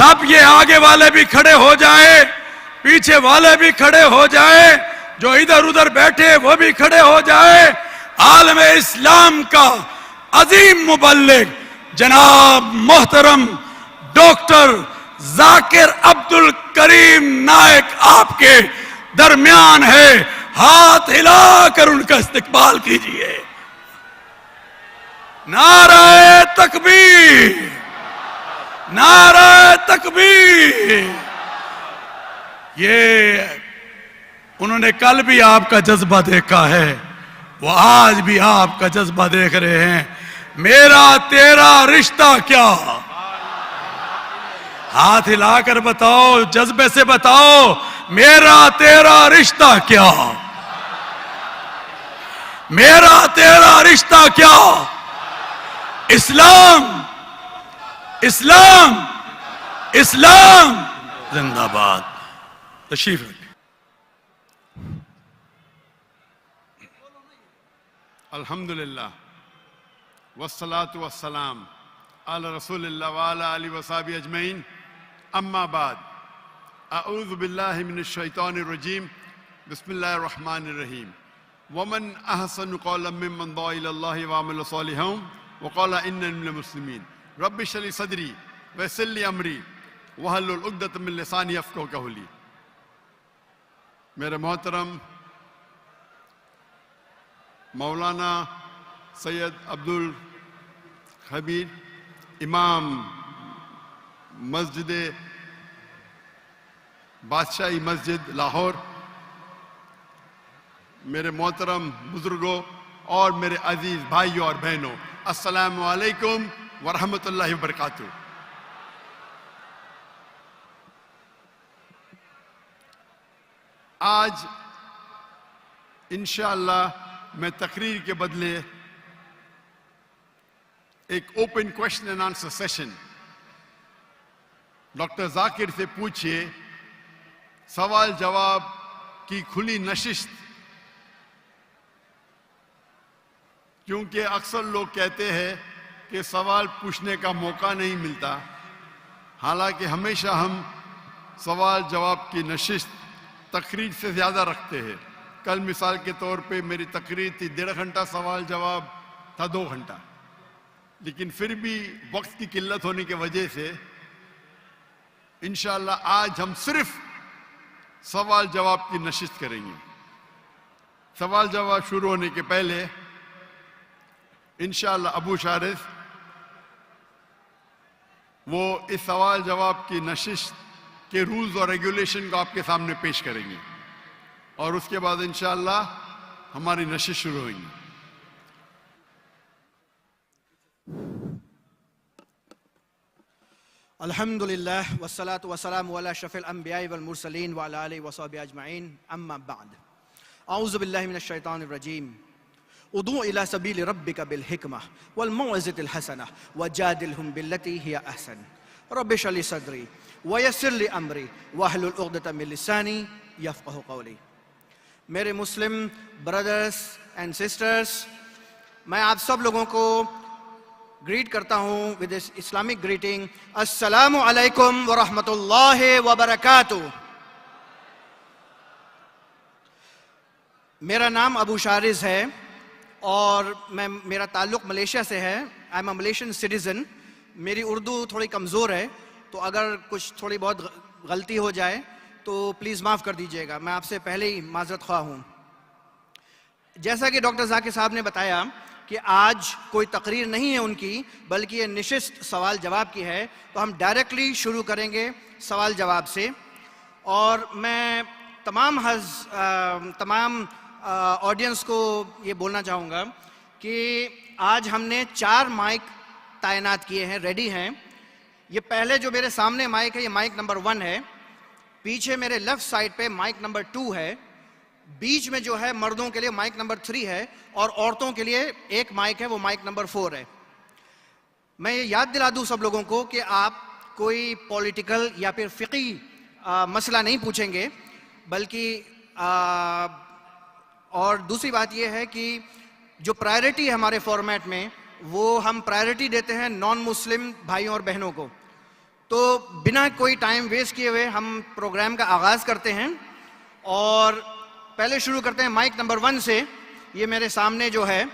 सब ये आगे वाले भी खड़े हो जाए, पीछे वाले भी खड़े हो जाए, जो इधर उधर बैठे वो भी खड़े हो जाए। आलम इस्लाम का अजीम मुबल्लिग जनाब मोहतरम डॉक्टर जाकिर अब्दुल करीम नायक आपके दरमियान है। हाथ हिलाकर उनका इस्तकबाल कीजिए। नारे तकबीर, नारे तकबीर। ये उन्होंने कल भी आपका जज्बा देखा है, वो आज भी आपका जज्बा देख रहे हैं। मेरा तेरा रिश्ता क्या? हाथ हिलाकर बताओ, जज्बे से बताओ, मेरा तेरा रिश्ता क्या? मेरा तेरा रिश्ता क्या? इस्लाम, इस्लाम, इस्लाम जिंदाबाद। तशरीफ रखें। अल्हम्दुलिल्लाह वस्सलातु वस्सलाम अला रसूलिल्लाह व अला आलिहि व सहबिहि अजमईन, अम्मा बाद। अऊज़ु बिल्लाहि मिनश शैतानिर रजीम, बिस्मिल्लाहिर रहमानिर रहीम। वमन अहसनु क़ौलन मिम्मन दुआ इलल्लाहि व अमिला सालिहान व क़ाला इन्ननी मिनल मुस्लिमीन। रब्बि इश्रह ली सदरी व यस्सिर ली अमरी वहलुल उक़दतम मिन लिसानी यफ़क़हू क़ौली। मेरे मोहतरम मौलाना सैयद अब्दुल खबीर इमाम मस्जिद बादशाही मस्जिद लाहौर, मेरे मोहतरम बुजुर्गों और मेरे अजीज भाइयों और बहनों, अस्सलामु अलैकुम व रहमतुल्लाहि व बरकातुहू। आज इंशाअल्लाह मैं तकरीर के बदले एक open question and answer session, doctor Zakir से पूछिए, सवाल जवाब की खुली नशिस्त। क्योंकि अक्सर लोग कहते हैं कि सवाल पूछने का मौका नहीं मिलता, हालांकि हमेशा हम सवाल जवाब की नशिस्त तकरीर से ज़्यादा रखते हैं। कल मिसाल के तौर पे मेरी तकरीर थी 1.5 घंटा, सवाल जवाब था 2 घंटा, लेकिन फिर भी वक्त की किल्लत होने की वजह से इंशाअल्लाह आज हम सिर्फ सवाल जवाब की नशिस्त करेंगे। सवाल जवाब शुरू होने के पहले इंशाअल्लाह अबू शारिस वो इस सवाल जवाब की नशिस्त के रूल्स और रेगुलेशन को आपके सामने पेश करेंगे और उसके बाद इंशाअल्लाह हमारी नशिस्त शुरू होगी। अल्हम्दुलिल्लाह वस्सलातु वस्सलामु अला अशरफिल अंबिया'i वल मुरसलीन व अला आलिहि व सहबिहि अजमईन, अम्मा बाद। औज़ु बिल्लाहि मिनश शैतानिर रजीम। उदू इला सबीलि रब्बिका बिल हिकमह वल मौइज़तिल हसनह वजादिलहुम बिल्लती हिया अहसन। रब्बि इश्रह ली सदरी व यस्सिर ली अमरी वहलुल उक़दतम मिन लिसानी यफ़क़हू क़ौली। मेरे मुस्लिम ब्रदर्स एंड सिस्टर्स, मैं आप सब लोगों को ग्रीट करता हूँ विद दिस इस्लामिक ग्रीटिंग, अस्सलामु अलैकुम व रहमतुल्लाहि व बरकातुहू। मेरा नाम अबू शारिस है और मेरा ताल्लुक़ मलेशिया से है। I am a Malaysian citizen. मेरी उर्दू थोड़ी कमज़ोर है, तो अगर कुछ थोड़ी बहुत गलती हो जाए तो प्लीज़ माफ़ कर दीजिएगा, मैं आपसे पहले ही माज़रत ख़्वाह हूँ। जैसा कि डॉक्टर जाकिर साहब ने बताया कि आज कोई तकरीर नहीं है उनकी, बल्कि ये निशिस्त सवाल जवाब की है, तो हम डायरेक्टली शुरू करेंगे सवाल जवाब से। और मैं तमाम ऑडियंस को ये बोलना चाहूँगा कि आज हमने 4 माइक तैनात किए हैं, रेडी हैं। ये पहले जो मेरे सामने माइक है, ये माइक नंबर 1 है। पीछे मेरे लेफ्ट साइड पे माइक नंबर 2 है। बीच में जो है मर्दों के लिए माइक नंबर 3 है और औरतों के लिए एक माइक है, वो माइक नंबर 4 है। मैं ये याद दिला दूं सब लोगों को कि आप कोई पॉलिटिकल या फिर फ़िक़ी मसला नहीं पूछेंगे, बल्कि और दूसरी बात यह है कि जो प्रायोरिटी है हमारे फॉर्मेट में, वो हम प्रायोरिटी देते हैं नॉन मुस्लिम भाइयों और बहनों को। तो बिना कोई टाइम वेस्ट किए हुए हम प्रोग्राम का आगाज करते हैं और पहले शुरू करते हैं माइक नंबर 1 से। ये मेरे सामने जो है,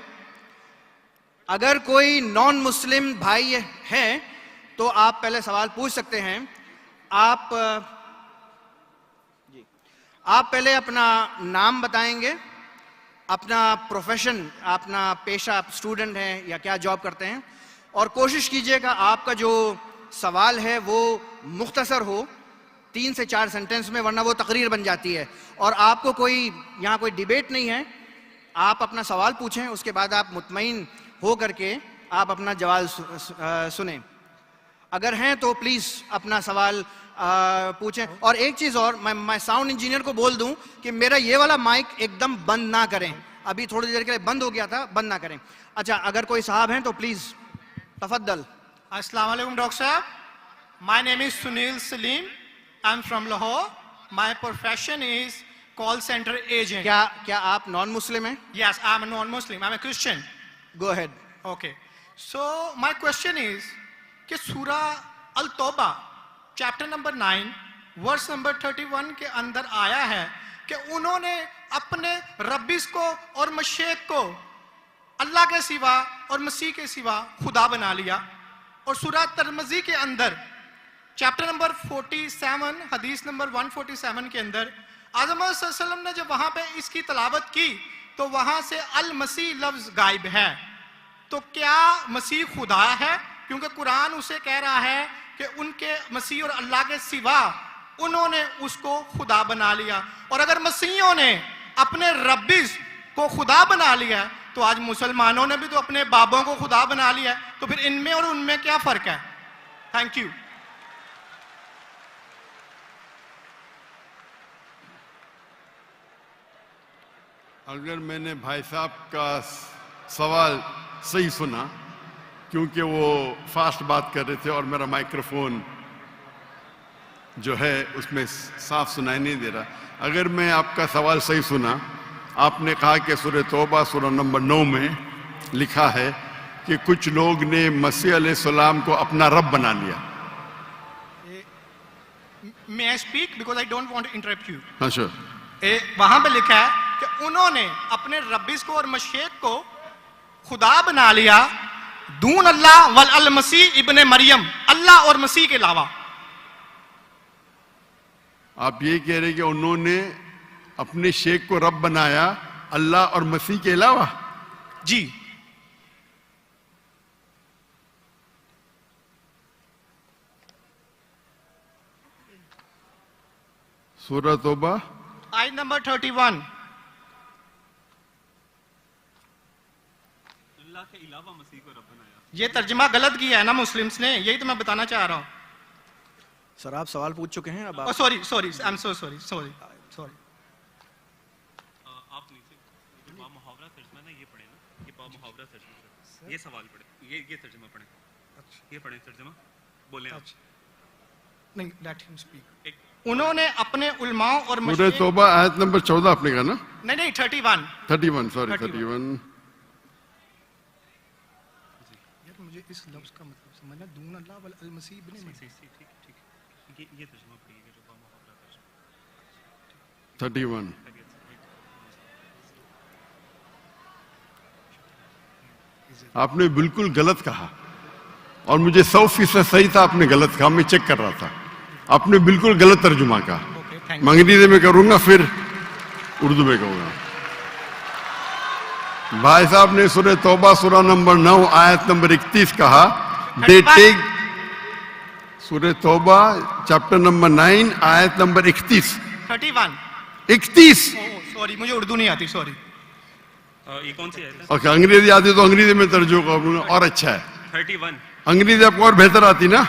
अगर कोई नॉन मुस्लिम भाई है तो आप पहले सवाल पूछ सकते हैं। आप पहले अपना नाम बताएंगे, अपना प्रोफेशन, अपना पेशा, आप स्टूडेंट हैं या क्या जॉब करते हैं, और कोशिश कीजिएगा आपका जो सवाल है वो मुख्तसर हो, 3 से 4 सेंटेंस में, वरना वो तकरीर बन जाती है। और आपको यहाँ कोई डिबेट नहीं है, आप अपना सवाल पूछें, उसके बाद आप मुतमईन हो करके आप अपना जवाब सुने। अगर हैं तो प्लीज अपना सवाल पूछें। और एक चीज और, मैं साउंड इंजीनियर को बोल दूं कि मेरा ये वाला माइक एकदम बंद ना करें, अभी थोड़ी देर के लिए बंद हो गया था, बंद ना करें। अच्छा, अगर कोई साहब हैं तो प्लीज तफद्दल। अस्सलाम वालेकुम डॉक्टर साहब, my name is Sunil Salim, I am from Lahore, my profession is call centre agent. क्या आप नॉन मुस्लिम हैं? Yes, I am a non Muslim, I am a Christian. Go ahead. Okay, so my question is कि सूरा अल तौबा chapter number 9 verse number 31 के अंदर आया है कि उन्होंने अपने रब्बिस को और मशेक को अल्लाह के सिवा और मसीह के सिवा खुदा बना लिया। और सूरा तिरमिज़ी के अंदर चैप्टर नंबर 47 हदीस नंबर 147 के अंदर आज़म सल्लल्लाहु अलैहि वसल्लम ने जब वहां पे इसकी तलावत की तो वहां से अल मसीह लफ्ज गायब है। तो क्या मसीह खुदा है? क्योंकि कुरान उसे कह रहा है कि उनके मसीह और अल्लाह के सिवा उन्होंने उसको खुदा बना लिया। और अगर मसीहों ने अपने रब्बिस को खुदा बना लिया तो आज मुसलमानों ने भी तो अपने बाबों को खुदा बना लिया है, तो फिर इनमें और उनमें क्या फर्क है? Thank you. अगर मैंने भाई साहब का सवाल सही सुना, क्योंकि वो फास्ट बात कर रहे थे और मेरा माइक्रोफोन जो है उसमें साफ सुनाई नहीं दे रहा, अगर मैं आपका सवाल सही सुना, आपने कहा कि सूरह तौबा सूरह नंबर 9 में लिखा है कि कुछ लोग ने मसीह अलैहिस्सलाम को अपना रब बना लिया। May I speak because I don't want to interrupt you? हाँ sure। वहां पे लिखा है कि उन्होंने अपने रब्बिस को और मशेक को खुदा बना लिया दून अल्लाह वल अल मसीह इब्ने मरियम, अल्लाह और मसीह के अलावा। आप ये कह रहे कि उन्होंने अपने शेख को रब बनाया अल्लाह और मसीह के अलावा? जी। सूरह तौबा आयत नंबर 31। अल्लाह के अलावा मसीह को रब बनाया। ये तर्जुमा गलत किया है ना मुस्लिम्स ने, यही तो मैं बताना चाह रहा हूँ। सर आप सवाल पूछ चुके हैं, अब sorry I am so sorry. आप नीचे बा मुहावरा तर्जुमा ना ये पढ़े ना, ये बा मुहावरा तर्जुमा, ये सवाल पढ़े, ये तर्जुमा पढ़े। अच्छा, ये पढ़े तर्जुमा, बोले आप। नहीं, लेट हिम स्पीक। उन्होंने अपने उलमाओं और सूरह तौबा आयत नंबर 14 आपने कहा ना? नहीं 31 सॉरी 31। यार मुझे इस लफ्ज का मतलब समझना, दून अल्लाह वल अल मसीह इब्ने मरियम। ठीक, ये तर्जुमा पढ़िए जो बा मुहावरा तर्जुमा। 31। आपने बिल्कुल गलत कहा और मुझे 100% सही था, आपने गलत कहा, मैं चेक कर रहा था, आपने बिल्कुल गलत तर्जुमा कहा। मैं अंग्रेजी में करूंगा फिर उर्दू में कहूंगा। भाई साहब ने सूरह तौबा सूरह नंबर 9 आयत नंबर 31 कहा, दे टेक, सूरह तौबा चैप्टर नंबर 9 आयत नंबर 31। सॉरी मुझे उर्दू नहीं आती, सॉरी। ये कौन सी है? ओके, अंग्रेजी आती तो अंग्रेजी में तर्जुमा करूंगा और अच्छा है। 31। अंग्रेजी आपको और बेहतर आती ना?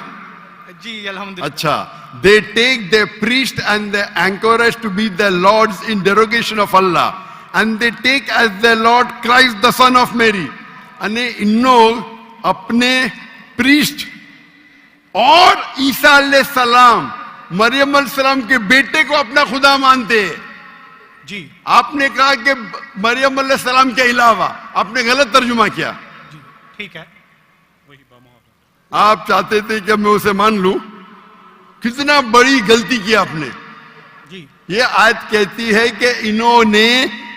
जी अल्हम्दुलिल्लाह। अच्छा, they take the priest and the anchorage to be the lords in derogation of Allah, and they take as their Lord Christ the son of Mary। अने इन्नो अपने प्रीस्ट और ईसा अलैहिस्सलाम, मरियम अलैहिस्सलाम के बेटे को अपना खुदा मानते हैं। जी आपने कहा कि मरियम अलैहिस्सलाम के अलावा, आपने गलत तर्जुमा किया। जी ठीक है। वही बा मुहावरा। आप चाहते थे कि मैं उसे मान लूं, कितना बड़ी गलती की आपने। जी ये आयत कहती है कि इन्होंने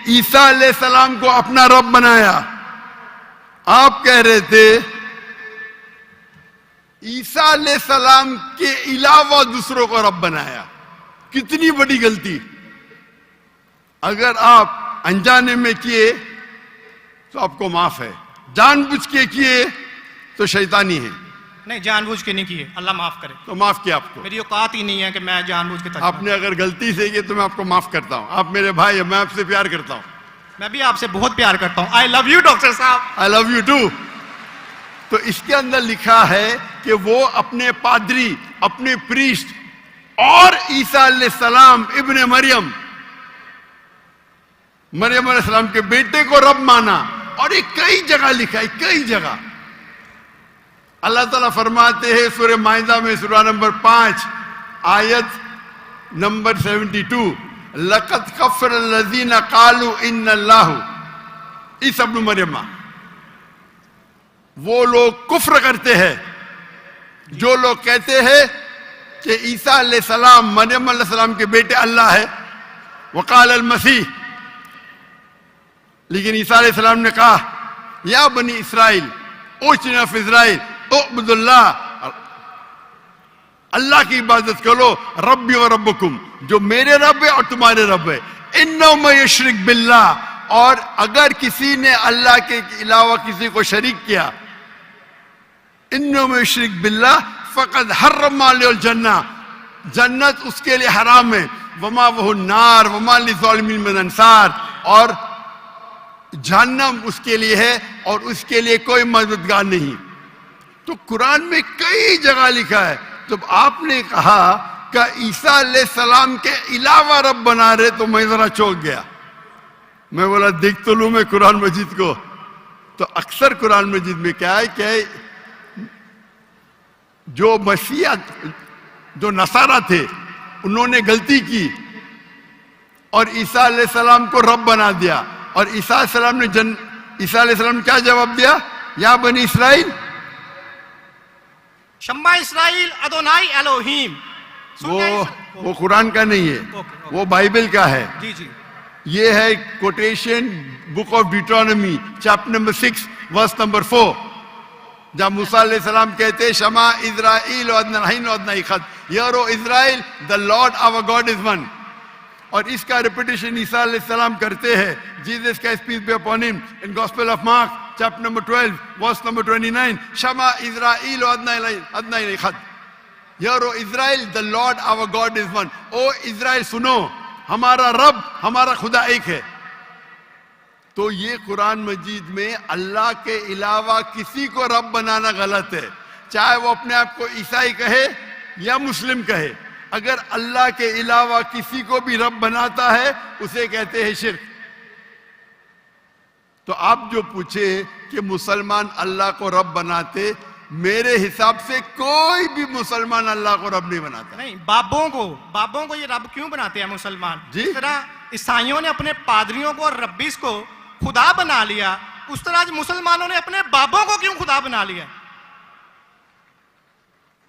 ईसा अलैहिस्सलाम को अपना रब बनाया। आप कह रहे थे ईसा अलैहिस्सलाम के अलावा दूसरों को रब बनाया। कितनी बड़ी गलती। अगर आप अनजाने में किए तो आपको माफ है, जानबूझ के किए तो शैतानी है। नहीं, जानबूझ के नहीं किए, अल्लाह माफ करे। तो माफ किया आपको। मेरी औकात ही नहीं है कि मैं जानबूझ के तर्जुमा। आपने अगर गलती से किए तो मैं आपको माफ करता हूं। आप मेरे भाई हैं, मैं आपसे प्यार करता हूं। मैं भी आपसे बहुत प्यार करता हूं। आई लव यू डॉक्टर साहब। I love you too. तो इसके अंदर लिखा है कि वो अपने पादरी, अपने प्रीस्ट और ईसा अलैहिस्सलाम इब्ने मरियम, मरियम अलैहिस्सलाम के बेटे को रब माना। और ये कई जगह लिखा है, कई जगह। अल्लाह ताला फरमाते हैं सूरह माइदा में सूरह नंबर 5 आयत नंबर 72, लक़द कफ़र लज़ीना क़ालू इन्नल्लाहु ईसा इब्न मरियम। वो लोग कुफ्र करते हैं जो लोग कहते हैं कि ईसा अलैहिस्सलाम मरियम अलैहिस्सलाम के बेटे अल्लाह है। वक़ाल अल मसीह, लेकिन ईसा अलैहिस्सलाम ने कहा या बनी इसराइल ओ चिल्ड्रन ऑफ इज़राइल उअब्दुल्लाह, अल्लाह की इबादत करो, रब्बी व रब्बुकुम, जो मेरे रब है और तुम्हारे रब है। इन्नहु मन युश्रिक बिल्लाह, और अगर किसी ने अल्लाह के अलावा किसी को शरीक किया, इन्नहु मन युश्रिक बिल्लाह फ़क़द हर्रम अलैहिल जन्नह, जन्नत उसके लिए हराम है। वमा वहु नार वमा लिज़ालिमीन मिन अंसार, और जहन्नम उसके लिए है और उसके लिए कोई मददगार नहीं। तो कुरान में कई जगह लिखा है। तो आपने कहा कि ईसा अलैहिस्सलाम के अलावा रब बना रहे, तो मैं जरा चौंक गया। मैं बोला देख तो लूं मैं कुरान मजीद को। तो अक्सर कुरान मजीद में क्या है कि जो मसीहा, जो नसारा थे, उन्होंने गलती की और ईसा अलैहिस्सलाम को रब बना दिया। और ईसा अलैहिस्सलाम ने क्या जवाब दिया? या बनी इसराइल शम्मा इसराइल अदोनाई एलोहीम। वो कुरान का नहीं है, वो बाइबल का है। जी जी, ये है quotation book of Deuteronomy chapter number 6 verse number 4, जहां मूसा अलैहिस्सलाम कहते हैं शमा इज़राइल वअदनाहीन वअदनाईखद, hear O Israel the Lord our God is one. और इसका रिपीटेशन ईसा अलैहिस्सलाम करते हैं, जीसस का peace be upon him, in Gospel of Mark chapter number 12 verse number 29, शमा इज़राइल वअदनाईखद, hear O Israel the Lord our God is one. O Israel सुनो, हमारा रब, हमारा खुदा एक है। तो ये कुरान मजीद में अल्लाह के अलावा किसी को रब बनाना गलत है, चाहे वो अपने आप को ईसाई कहे या मुस्लिम कहे। अगर अल्लाह के अलावा किसी को भी रब बनाता है उसे कहते हैं शिर्क। तो आप जो पूछे कि मुसलमान अल्लाह को रब बनाते, मेरे हिसाब से कोई भी मुसलमान अल्लाह को रब नहीं बनाता। नहीं, बाबों को ये रब क्यों बनाते हैं मुसलमान? जी? जिस तरह ईसाइयों ने अपने पादरियों को और रब्बीस को खुदा बना लिया, उस तरह आज मुसलमानों ने अपने बाबों को क्यों खुदा बना लिया?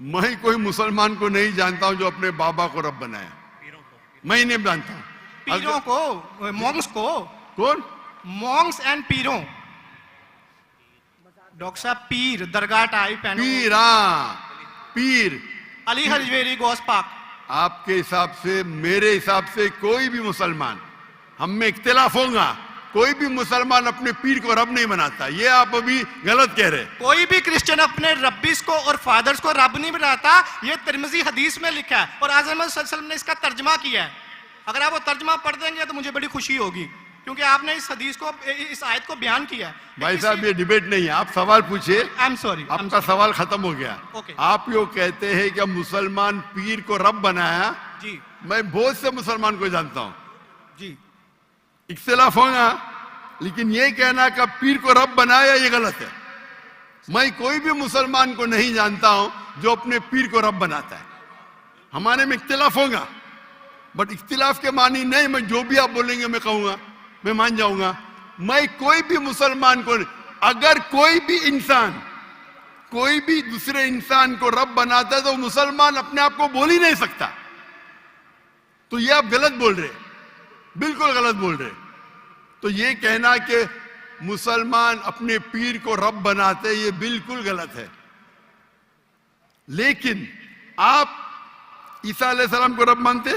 मैं कोई मुसलमान को नहीं जानता हूं जो अपने बाबा को रब बनाया, मैं ही नहीं जानता हूं। पीरों को, मॉन्क्स को। कौन? Monks and पीरों। डॉक्टर साहब, पीर दरगाह टाइप है। पीर, हाँ पीर। अली हजवेरी गोस पाक। आपके हिसाब से, मेरे हिसाब से कोई भी मुसलमान, हम में इख्तिलाफ होगा, कोई भी मुसलमान अपने पीर को रब नहीं बनाता। ये आप अभी गलत कह रहे। कोई भी क्रिश्चियन अपने रब्बीस को और फादर्स को रब नहीं बनाता। ये तिरमिजी हदीस में लिखा है और आज़म सल्लल्लाहु अलैहि वसल्लम ने इसका तर्जमा किया है। अगर आप वो तर्जमा पढ़ देंगे तो मुझे बड़ी खुशी होगी, क्योंकि आपने इस हदीस को, इस आयत को बयान किया है। भाई साहब, ये डिबेट नहीं है, आप सवाल पूछे। आई एम सॉरी, आपका सवाल खत्म हो गया। Okay. आप यो कहते हैं कि मुसलमान पीर को रब बनाया। जी मैं बहुत से मुसलमान को जानता हूं, जी, इख्तिलाफ होगा, लेकिन ये कहना कि पीर को रब बनाया ये गलत है। मैं कोई भी मुसलमान को नहीं जानता हूं जो अपने पीर को रब बनाता है। हमारे में इख्तिलाफ होगा, बट इख्तिलाफ के मानी नहीं मैं जो भी आप बोलेंगे मैं कहूंगा, मैं मान जाऊंगा। मैं कोई भी मुसलमान को, अगर कोई भी इंसान कोई भी दूसरे इंसान को रब बनाता है तो मुसलमान अपने आप को बोल ही नहीं सकता। तो ये आप गलत बोल रहे, बिल्कुल गलत बोल रहे। तो ये कहना कि मुसलमान अपने पीर को रब बनाते, ये बिल्कुल गलत है। लेकिन आप ईसा अलैहिस्सलाम को रब मानते?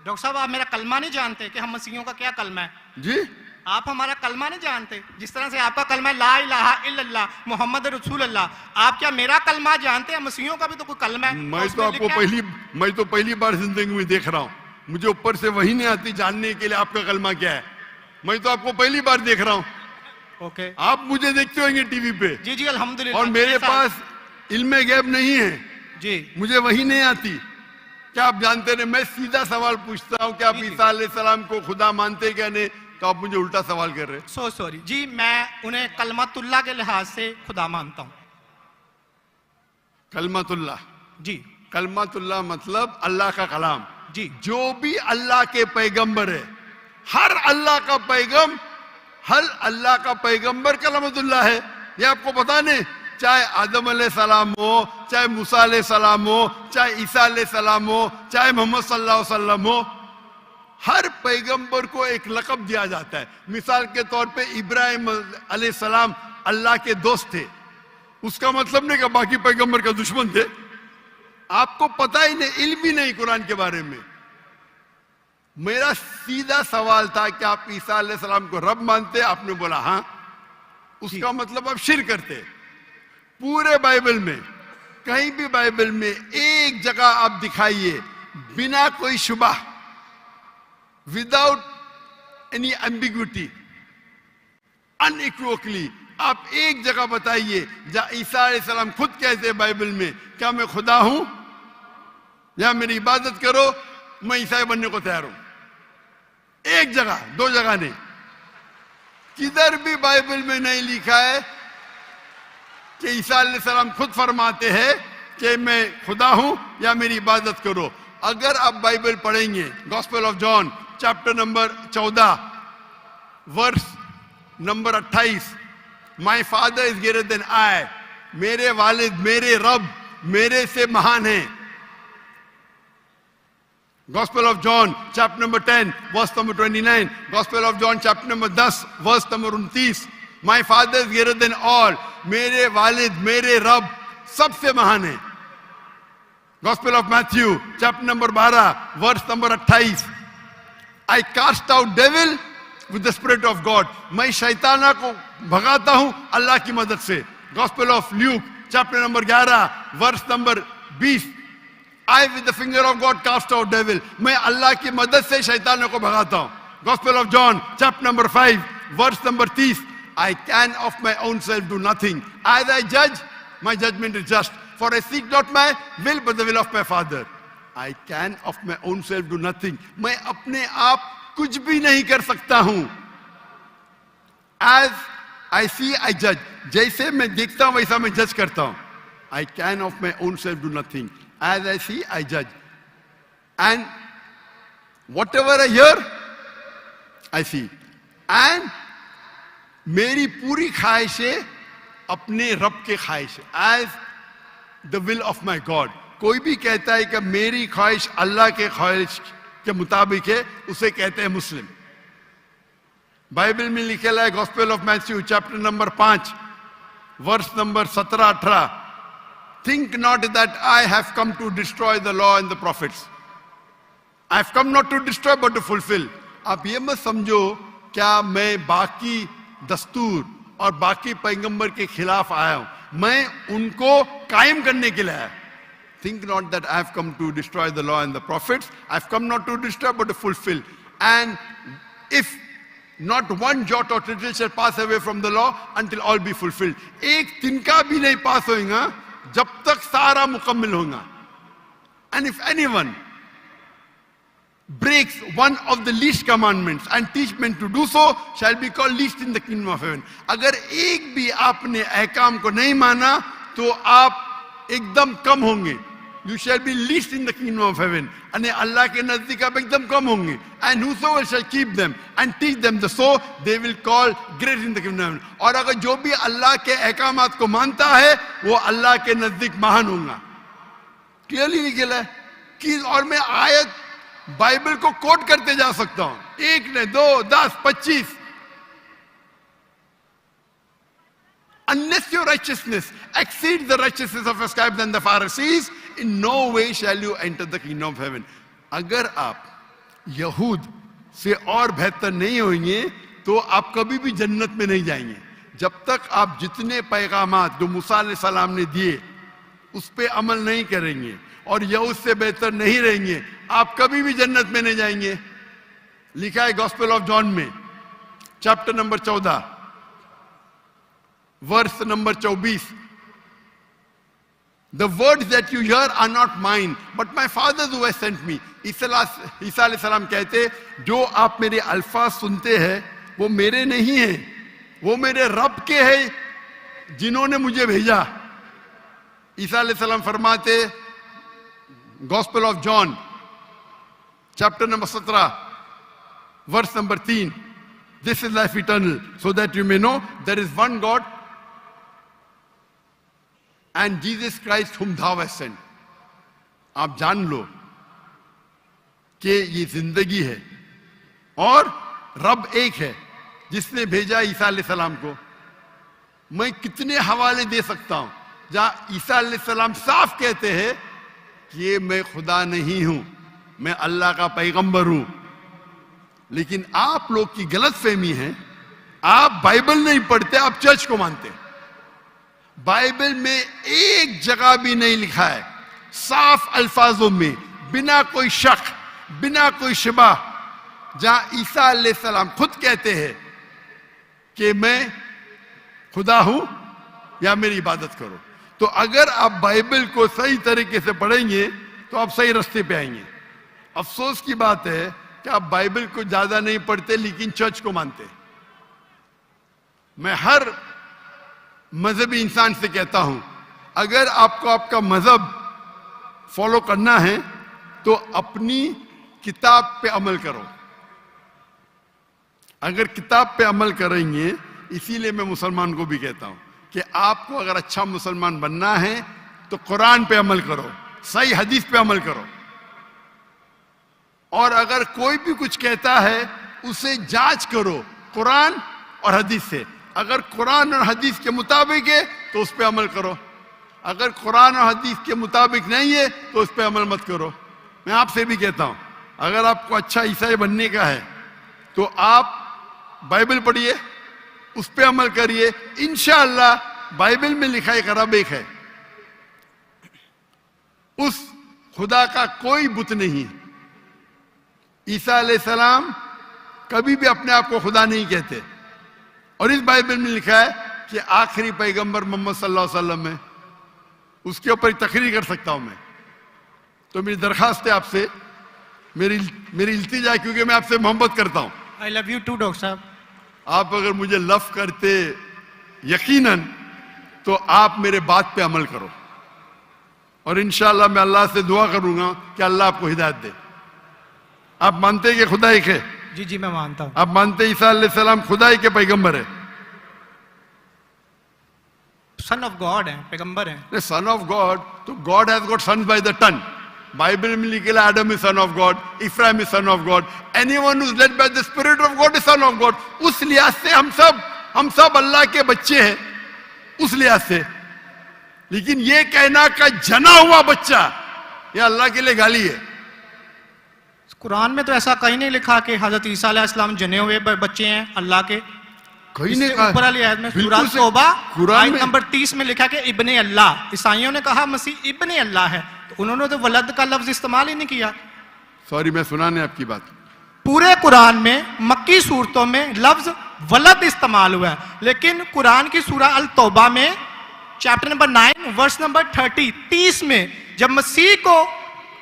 डॉक्टर साहब, आप मेरा कलमा नहीं जानते कि हम मसीहियों का क्या कलमा है? जी, आप हमारा कलमा नहीं जानते। जिस तरह से आपका कलमा है ला इलाहा इल्लल्लाह मोहम्मद रसूल अल्लाह, आप क्या मेरा कलमा जानते हैं? मसीहियों का भी तो कोई कलमा है। मैं तो पहली बार जिंदगी में देख रहा हूं। मुझे ऊपर से वही नहीं आती जानने के लिए आपका कलमा क्या है। मैं तो आपको पहली बार देख रहा हूं। ओके, आप मुझे देखते होंगे टीवी पे। जी जी अल्हम्दुलिल्लाह। और मेरे पास इल्म गैब नहीं है जी, मुझे वही नहीं आती। क्या आप जानते नहीं? मैं सीधा सवाल पूछता हूं कि आप ईसा अलैहिस्सलाम को खुदा मानते क्या नहीं, तो आप मुझे उल्टा सवाल कर रहे हैं। सो सॉरी जी, मैं उन्हें कलमतुल्लाह के लिहाज से खुदा मानता हूं। कलमतुल्लाह, जी कलमतुल्लाह मतलब अल्लाह का कलाम। जी, जो भी अल्लाह के पैगंबर है, हर अल्लाह का पैगंबर कलमतुल्लाह है। ये आपको पता नहीं? चाहे आदम अलैहिस्सलाम हो, चाहे मूसा अलैहिस्सलाम हो, चाहे ईसा अलैहिस्सलाम हो, चाहे मोहम्मद सल्लल्लाहु अलैहि वसल्लम हो, हर पैगंबर को एक लक़ब दिया जाता है। मिसाल के तौर पे इब्राहिम अलैहिस्सलाम अल्लाह के दोस्त थे, उसका मतलब नहीं कि बाकी पैगंबर का दुश्मन थे। आपको पता ही नहीं, इल्म ही नहीं कुरान के बारे में। मेरा सीधा सवाल था कि आप ईसा अलैहिस्सलाम को रब मानते? आपने बोला हाँ। उसका मतलब आप शिर्क करते। पूरे बाइबल में, कहीं भी बाइबल में एक जगह आप दिखाइए बिना कोई शुबा, विदाउट एनी एम्बिग्विटी, अनइक्विवोकली, आप एक जगह बताइए जहां ईसा अलैहिस्सलाम खुद कहते हैं बाइबल में क्या मैं खुदा हूं या मेरी इबादत करो, मैं ईसाई बनने को तैयार हूं। एक जगह, दो जगह नहीं, किधर भी बाइबल में नहीं लिखा है कि ईसा अलैहिस्सलाम खुद फरमाते हैं कि मैं खुदा हूं या मेरी इबादत करो। अगर आप बाइबल पढ़ेंगे, Gospel of John chapter number 14 verse number 28, my father is greater than I, मेरे वालिद, मेरे रब मेरे से महान है। Gospel of John chapter number 10 verse number 29, Gospel of John chapter number 10 verse number 29, my father is greater than all, मेरे वालिद, मेरे रब सबसे महान है। Gospel of Matthew chapter number 12 verse number 28, I cast out devil with the spirit of God, मैं शैताना को भगाता हूं अल्लाह की मदद से। Gospel of Luke chapter number 11 verse number 20, I with the finger of God cast out devil, मैं अल्लाह की मदद से शैतानों को भगाता हूं। Gospel of John chapter number 5 verse number 30, I can of my own self do nothing, as I judge my judgment is just, for I seek not my will but the will of my Father। I can of my own self do nothing, मैं अपने आप कुछ भी नहीं कर सकता हूं। As I see I judge, जैसे मैं देखता हूं वैसा मैं जज करता हूं। I can of my own self do nothing, as I see I judge, and whatever I hear I see, and मेरी पूरी ख्वाहिशें अपने रब के ख्वाहिश, as the will of my God। कोई भी कहता है कि मेरी ख्वाहिश अल्लाह के ख्वाहिश के मुताबिक है, उसे कहते हैं मुस्लिम। बाइबल में लिखेला है Gospel of Matthew chapter number 5 verse number 17-18, think not that I have come to destroy the law and the prophets, I have come not to destroy but to fulfill। आप ये मत समझो क्या मैं बाकी दस्तूर और बाकी पैगंबर के खिलाफ आया हूं, मैं उनको कायम करने के लिए आया। Think not that I have come to destroy the law and the prophets, I have come not to destroy but to fulfill। And if not one jot or tittle shall pass away from the law until all be fulfilled, एक तिनका भी नहीं पास होगा जब तक सारा मुकम्मल होगा। And if anyone breaks one of the least commandments and teach men to do so shall be called least in the kingdom of heaven। अगर एक भी आपने अहकाम को नहीं माना तो आप एकदम कम होंगे you shall be least in the kingdom of heaven. અને અલ્લાહ કે નજદીક આપ એકદમ કમ Honge. And whosoever shall keep them and teach them the so, they will call great in the kingdom of heaven. और अगर जो भी अल्लाह के अहकामात को मानता है वो अल्लाह के नजदीक महान होगा. क्लियरली निकला है कि, और मैं आयत बाइबल को कोट करते जा सकता हूं, 1 ने 2 10 25. Unless your righteousness exceeds the righteousness of the scribes and the Pharisees, in no way shall you enter the kingdom of heaven. अगर आप यहूद से और बेहतर नहीं होंगे तो आप कभी भी जन्नत में नहीं जाएंगे. जब तक आप जितने पैगामात जो मूसा अलैहिस्सलाम ने दिए उस पे अमल नहीं करेंगे और यहूद से बेहतर नहीं रहेंगे, आप कभी भी जन्नत में नहीं जाएंगे. लिखा है गॉस्पेल ऑफ जॉन में chapter number 14 verse number 24. The words that you hear are not mine, but my Father who has sent me. ईसा अलैहिस्सलाम कहते, जो आप मेरे अल्फाज सुनते हैं वो मेरे नहीं हैं, वो मेरे रब के हैं जिन्होंने मुझे भेजा. ईसा अलैहिस्सलाम फरमाते, Gospel of John chapter number 17 verse number 3, this is life eternal, so that you may know there is one God and Jesus Christ whom thou hast sent. आप जान लो कि ये जिंदगी है और रब एक है जिसने भेजा ईसा अलैहिस्सलाम को. मैं कितने हवाले दे सकता हूं जहां ईसा अलैहिस्सलाम साफ कहते हैं कि मैं खुदा नहीं हूं, मैं अल्लाह का पैगंबर हूं. लेकिन आप लोग की गलतफहमी है, आप बाइबल नहीं पढ़ते, आप चर्च को मानते. बाइबल में एक जगह भी नहीं लिखा है साफ अल्फाजों में, बिना कोई शक, बिना कोई शिबा, जहां ईसा अलैहिस्सलाम खुद कहते हैं कि मैं खुदा हूं या मेरी इबादत करो. तो अगर आप बाइबल को सही तरीके से पढ़ेंगे तो आप सही रास्ते पे आएंगे. अफसोस की बात है कि आप बाइबल को ज्यादा नहीं पढ़ते लेकिन चर्च को मानते. मैं हर मजहबी इंसान से कहता हूं, अगर आपको आपका मजहब फॉलो करना है तो अपनी किताब पे अमल करो. अगर किताब पे अमल करेंगे, इसीलिए मैं मुसलमान को भी कहता हूं कि आपको अगर अच्छा मुसलमान बनना है तो कुरान पे अमल करो, सही हदीस पे अमल करो. और अगर कोई भी कुछ कहता है उसे जांच करो कुरान और हदीस से. अगर कुरान और हदीस के मुताबिक है तो उस पे अमल करो, अगर कुरान और हदीस के मुताबिक नहीं है तो उस पे अमल मत करो. मैं आपसे भी कहता हूं, अगर आपको अच्छा ईसाई बनने का है तो आप बाइबल पढ़िए, उस पे अमल करिए. इंशाअल्लाह बाइबल में लिखा एक रब एक है, उस खुदा का कोई बुत नहीं है. ईसा अलैहिस्सलाम कभी भी अपने आप को खुदा नहीं कहते. और इस बाइबल में लिखा है कि आखिरी पैगंबर मोहम्मद सल्लल्लाहु अलैहि वसल्लम है. उसके ऊपर तकरीर कर सकता हूं मैं. तो मेरी दरखास्त है आपसे, मेरी इल्तिजा है, क्योंकि मैं आपसे मोहब्बत करता हूं. I love you too doctor साहब. आप अगर मुझे लव करते यकीनन तो आप मेरे बात पे अमल करो. और इंशाअल्लाह मैं अल्लाह से दुआ करूंगा कि अल्लाह आपको हिदायत दे. आप मानते हैं कि खुदा एक है? जी जी मैं मानता हूं. आप मानते हैं ईसा अलैहिस्सलाम खुदाई के पैगंबर है? सन ऑफ गॉड है, पैगंबर है. सन ऑफ गॉड, तो God has got sons by the ton. Bible में लिखा है Adam is son of God, Ephraim is son of God, anyone who is led by the spirit of God is son of God. उस लिहाज से हम सब अल्लाह के बच्चे हैं, उस लिहाज से. लेकिन ये कहना का जना हुआ बच्चा ये अल्लाह के लिए गाली है. कुरान में तो ऐसा कहीं नहीं लिखा कि हजरत ईसा अलैहिस्सलाम जने हुए बच्चे हैं अल्लाह के. कहीं नहीं कहा. ऊपर वाली आयत में सूरह बिल्कुल से- तौबा कुरान आयत में- नंबर 30 में लिखा कि इब्ने अल्लाह. ईसाइयों ने कहा मसीह इब्ने अल्लाह है, तो उन्होंने तो वलद का लफ्ज इस्तेमाल ही नहीं किया. सॉरी, मैं सुनाने आपकी बात. पूरे कुरान में मक्की सूरतों में लफ्ज वलद इस्तेमाल हुआ है, लेकिन कुरान की सूरह अल तौबा में चैप्टर नंबर 9 वर्स नंबर 30 में जब मसीह को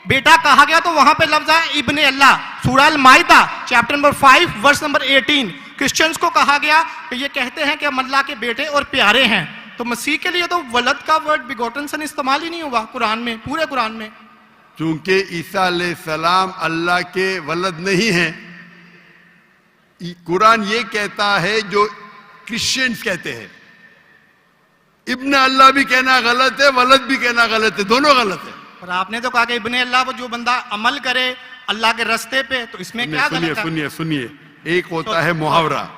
बेटा कहा गया तो वहां पे लफ्ज है इब्ने अल्लाह. सूरह अल माइदा chapter number 5 verse number 18 Christians को कहा गया कि ये कहते हैं कि हम अल्लाह के बेटे और प्यारे हैं. तो मसीह के लिए तो वलद का वर्ड बिगॉटन सन इस्तेमाल ही नहीं हुआ कुरान में, पूरे कुरान में। चूंकि ईसा अलैहिस्सलाम अल्लाह के वलद नहीं है, कुरान ये कहता है जो क्रिश्चियंस कहते हैं। इब्न अल्लाह भी कहना गलत है, वलद भी कहना गलत है, दोनों गलत है। और आपने तो कहा कि इब्ने अल्लाह वो जो बंदा अमल करे अल्लाह के रास्ते पे, तो इसमें क्या सुनिए गलत है? सुनिए सुनिए, एक होता है मुहावरा।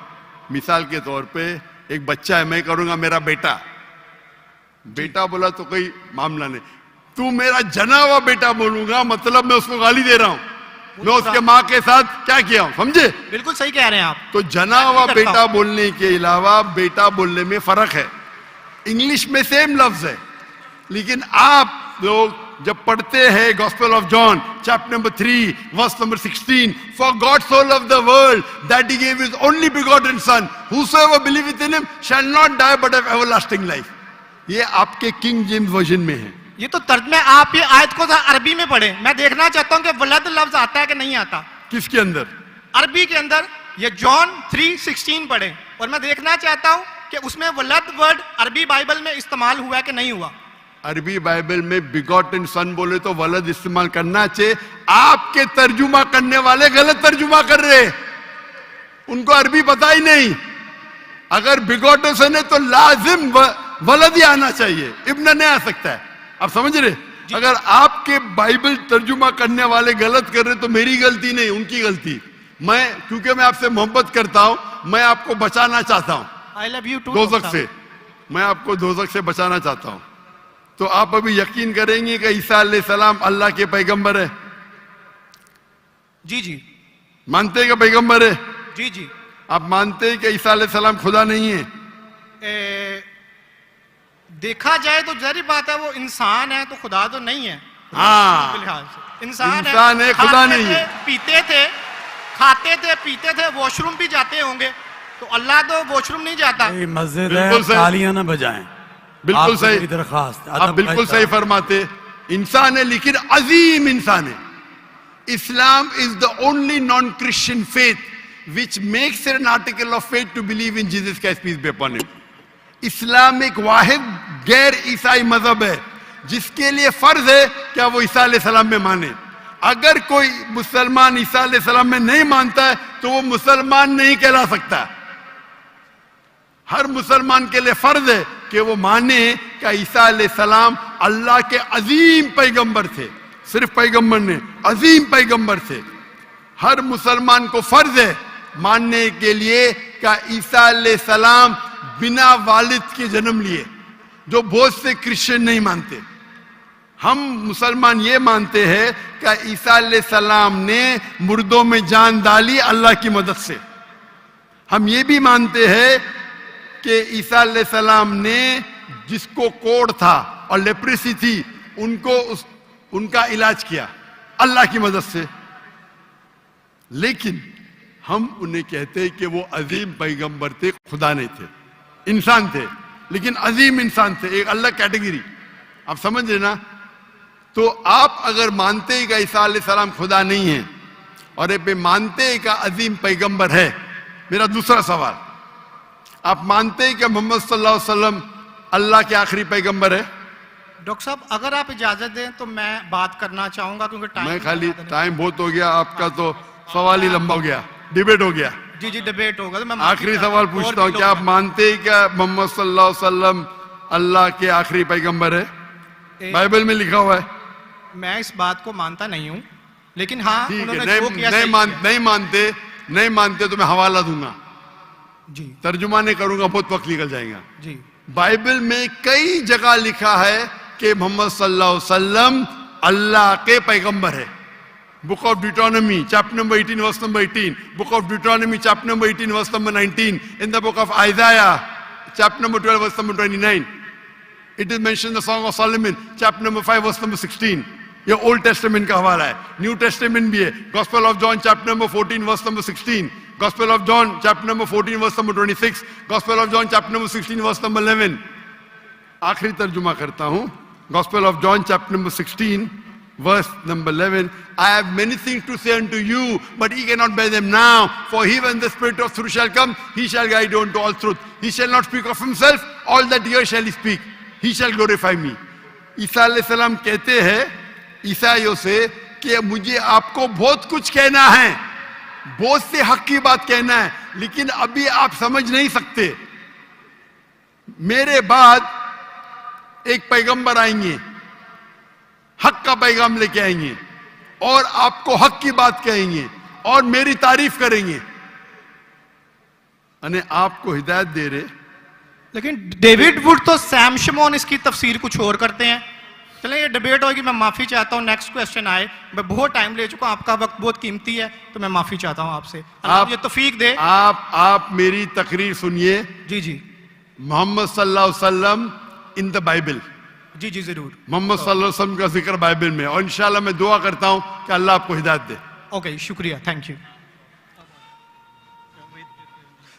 मिसाल के तौर पे एक बच्चा है, मैं करूंगा मेरा बेटा, बेटा बोला तो कोई मामला नहीं, तू मेरा जना हुआ बेटा बोलूंगा मतलब मैं उसको गाली दे रहा हूं, मैं उसके माँ के साथ क्या किया हूं, समझे? बिल्कुल सही कह रहे हैं आप। तो जना हुआ बेटा बोलने के अलावा बेटा बोलने में फर्क है। इंग्लिश में सेम लफ्ज है, लेकिन आप लोग जब पढ़ते हैं gospel of John chapter number 3 verse number 16, for God so loved the world that he gave his only begotten son whosoever believeth in him shall not die but have everlasting life. ये आपके king James version में है। ये तो तर्जमे आप ये आयत को अरबी में पढ़े, मैं देखना चाहता हूं कि वलद लफ्ज आता है कि नहीं आता। किसके अंदर? अरबी के अंदर ये जॉन 3:16 पढ़े, और मैं देखना चाहता हूं कि उसमें वलद वर्ड अरबी बाइबल में इस्तेमाल हुआ है कि नहीं हुआ। अरबी बाइबल में बिगॉटन सन बोले तो वलद इस्तेमाल करना चाहिए। आपके तर्जुमा करने वाले गलत तर्जुमा कर रहे, उनको अरबी पता ही नहीं। अगर बिगॉटन सन है तो लाजिम वलद ही आना चाहिए, इब्न नहीं आ सकता है। आप समझ रहे? अगर आपके बाइबल तर्जुमा करने वाले गलत कर रहे तो मेरी गलती नहीं, उनकी गलती। मैं क्योंकि मैं आपसे मोहब्बत करता हूं, मैं आपको बचाना चाहता हूं आई लव यू टू दोजख से, मैं आपको दोजख से बचाना चाहता हूं। तो आप अभी यकीन करेंगे कि ईसा अलैहिस्सलाम अल्लाह के पैगंबर है? जी जी मानते हैं कि पैगंबर है? जी जी। आप मानते हैं कि ईसा अलैहिस्सलाम खुदा नहीं है? देखा जाए तो जाहिर बात है वो इंसान है, तो खुदा तो नहीं है। हाँ, फिलहाल से इंसान है, खुदा नहीं है। पीते थे, खाते थे, पीते थे, वॉशरूम भी जाते होंगे, तो अल्लाह तो वॉशरूम नहीं जाता। मस्जिद बिल्कुल है, सही। तालियां ना बजाएं। बिल्कुल आपसे सही मेरी दरख्वास्त, आप बिल्कुल सही फरमाते। इंसान है लेकिन अजीम इंसान है। Islam is the only non Christian faith which makes an article of faith to believe in Jesus Christ peace be upon him. इस्लाम एक वाहिद गैर ईसाई मजहब है जिसके लिए फर्ज है क्या वो ईसा अलैहिस्सलाम में माने। अगर कोई मुसलमान ईसा अलैहिस्सलाम में नहीं मानता है तो वो मुसलमान नहीं कहला सकता। हर मुसलमान के लिए फर्ज है कि वो माने कि ईसा अलैहिस्सलाम अल्लाह के अजीम पैगंबर थे। सिर्फ पैगंबर ने, अजीम पैगंबर थे। हर मुसलमान को फर्ज है मानने के लिए कि ईसा अलैहिस्सलाम बिना वालिद के जन्म लिए, जो बहुत से क्रिश्चियन नहीं मानते। हम मुसलमान ये मानते हैं कि ईसा अलैहिस्सलाम ने मुर्दों में जान डाली अल्लाह की मदद से। हम ये भी मानते हैं कि ईसा अलैहिस्सलाम ने जिसको कोढ़ था और लेप्रेसी थी उनका इलाज किया अल्लाह की मदद से। लेकिन हम उन्हें कहते हैं कि वो अजीम पैगंबर थे, खुदा नहीं थे, इंसान थे, लेकिन अजीम इंसान थे, एक अलग कैटेगरी। आप समझ रहे ना? तो आप अगर मानते हैं कि ईसा अलैहिस्सलाम खुदा नहीं है और ये मानते हैं कि अजीम पैगंबर है, मेरा दूसरा सवाल, आप मानते हैं कि मोहम्मद सल्लल्लाहु अलैहि वसल्लम अल्लाह के आखिरी पैगंबर है? डॉक्टर साहब अगर आप इजाजत दें तो मैं बात करना चाहूंगा, क्योंकि मैं खाली टाइम बहुत हो गया, आपका तो सवाल ही लंबा हो गया, डिबेट हो गया। जी जी डिबेट होगा, तो मैं आखिरी सवाल पूछता हूँ, क्या आप मानते हैं क्या मोहम्मद सल्लल्लाहु अलैहि वसल्लम अल्लाह के आखिरी पैगंबर है? बाइबल में लिखा हुआ है। मैं इस बात को मानता नहीं हूँ, लेकिन हाँ ठीक है, उन्होंने जो किया नहीं मानते तो मैं हवाला दूंगा जी, तर्जुमा नहीं करूंगा, बहुत वक्त निकल जाएगा जी। बाइबल में कई जगह लिखा है कि मोहम्मद सल्लल्लाहु अलैहि वसल्लम अल्लाह के पैगंबर है। Book of Deuteronomy chapter number 18 verse number 18, book of Deuteronomy chapter number 18 verse number 19, in the book of Isaiah chapter number 12 verse number 29, it is mention the song of Solomon chapter number 5 verse number 16। ये old testament का हवाला है, new Testament भी है। Gospel of John chapter number 14 verse number 16, Gospel of John chapter number 14 verse number 26, Gospel of John chapter number 16 verse number 11। आखिरी तर्जुमा करता हूं, Gospel of John chapter number 16 verse number 11, I have many things to say unto you, but ye cannot bear them now. For he, when the Spirit of truth shall come, he shall guide you unto all truth. He shall not speak of himself, all that here shall he speak. He shall glorify me. ईसा अलैहिस्सलाम कहते हैं ईसाइयों से कि मुझे आपको बहुत कुछ कहना है, बहुत से हक की बात कहना है, लेकिन अभी आप समझ नहीं सकते। मेरे बाद एक पैगंबर आएंगे, हक का पैगाम लेके आएंगे और आपको हक की बात कहेंगे और मेरी तारीफ करेंगे, अने आपको हिदायत दे रहे। लेकिन डेविड वुड तो सैम शमोन इसकी तफसीर कुछ और करते हैं। चलें ये डिबेट होगी, मैं माफी चाहता हूँ। नेक्स्ट क्वेश्चन आए, मैं बहुत टाइम ले चुका हूँ, आपका वक्त बहुत कीमती है, तो मैं माफी चाहता हूँ आपसे। आप ये तौफीक दे। आप मेरी तकरीर सुनिए। जी जी मोहम्मद सल्लल्लाहु अलैहि वसल्लम इन द बाइबल। जी जी जरूर। मोहम्मद सल्लल्लाहु अलैहि वसल्लम का जिक्र बाइबल में, और इंशाल्लाह मैं दुआ करता हूँ कि अल्लाह आपको हिदायत दे। ओके, शुक्रिया, थैंक यू।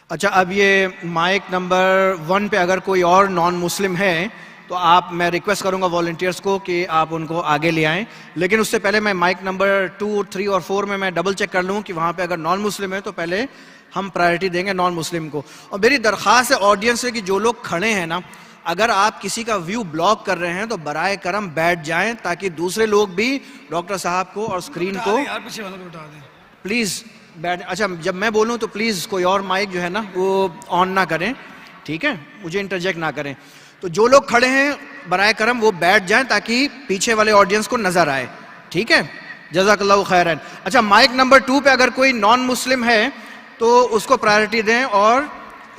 अच्छा, अब ये माइक नंबर 1 पे अगर कोई और नॉन मुस्लिम है तो मैं रिक्वेस्ट करूंगा वॉलंटियर्स को कि आप उनको आगे ले आएं। लेकिन उससे पहले मैं माइक नंबर 2, 3 और 4 में मैं डबल चेक कर लूं कि वहां पे अगर नॉन मुस्लिम है तो पहले हम प्रायोरिटी देंगे नॉन मुस्लिम को। और मेरी दरख्वास्त है ऑडियंस से कि जो लोग खड़े हैं ना, अगर आप किसी का व्यू ब्लॉक कर रहे हैं तो बराए करम बैठ जाएं, ताकि दूसरे लोग भी डॉक्टर साहब को और स्क्रीन को प्लीज बैठ। अच्छा, जब मैं बोलूं तो प्लीज कोई और माइक जो है ना वो ऑन ना करें, ठीक है, मुझे इंटरजेक्ट ना करें। तो जो लोग खड़े हैं बराए करम वो बैठ जाएं ताकि पीछे वाले ऑडियंस को नजर आए, ठीक है, जज़ाकल्लाहु खैरन। अच्छा, माइक नंबर 2 पे अगर कोई नॉन मुस्लिम है तो उसको प्रायोरिटी दें और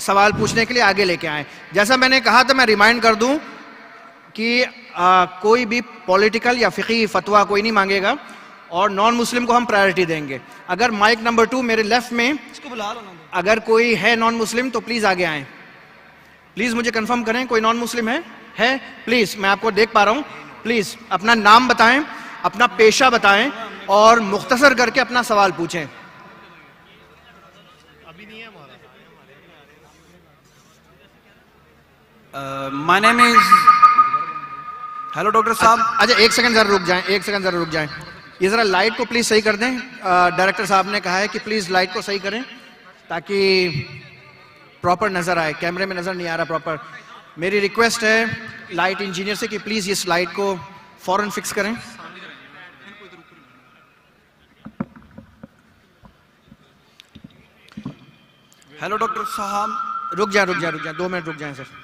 सवाल पूछने के लिए आगे लेके आए। जैसा मैंने कहा था, मैं रिमाइंड कर दूं कि कोई भी पॉलिटिकल या फिकी फतवा कोई नहीं मांगेगा और नॉन मुस्लिम को हम प्रायोरिटी देंगे। अगर माइक नंबर 2 मेरे लेफ्ट में इसको बुला लो ना, अगर कोई है नॉन मुस्लिम तो प्लीज आगे आए। प्लीज मुझे कंफर्म करें कोई नॉन मुस्लिम है प्लीज, मैं आपको देख पा रहा हूं। प्लीज अपना नाम बताएं, अपना पेशा बताएं और मुख्तसर करके अपना सवाल पूछें। My name is, hello doctor साहब। अच्छा, एक सेकंड जरा रुक जाएं, एक सेकंड जरा रुक जाएं। ये जरा लाइट को प्लीज सही कर दें। डायरेक्टर साहब ने कहा है कि प्लीज लाइट को सही करें ताकि प्रॉपर नजर आए, कैमरे में नजर नहीं आ रहा प्रॉपर। मेरी रिक्वेस्ट है लाइट इंजीनियर से कि प्लीज इस लाइट को फौरन फिक्स करें। हेलो डॉक्टर साहब। रुक जाए 2 मिनट रुक जाए सर।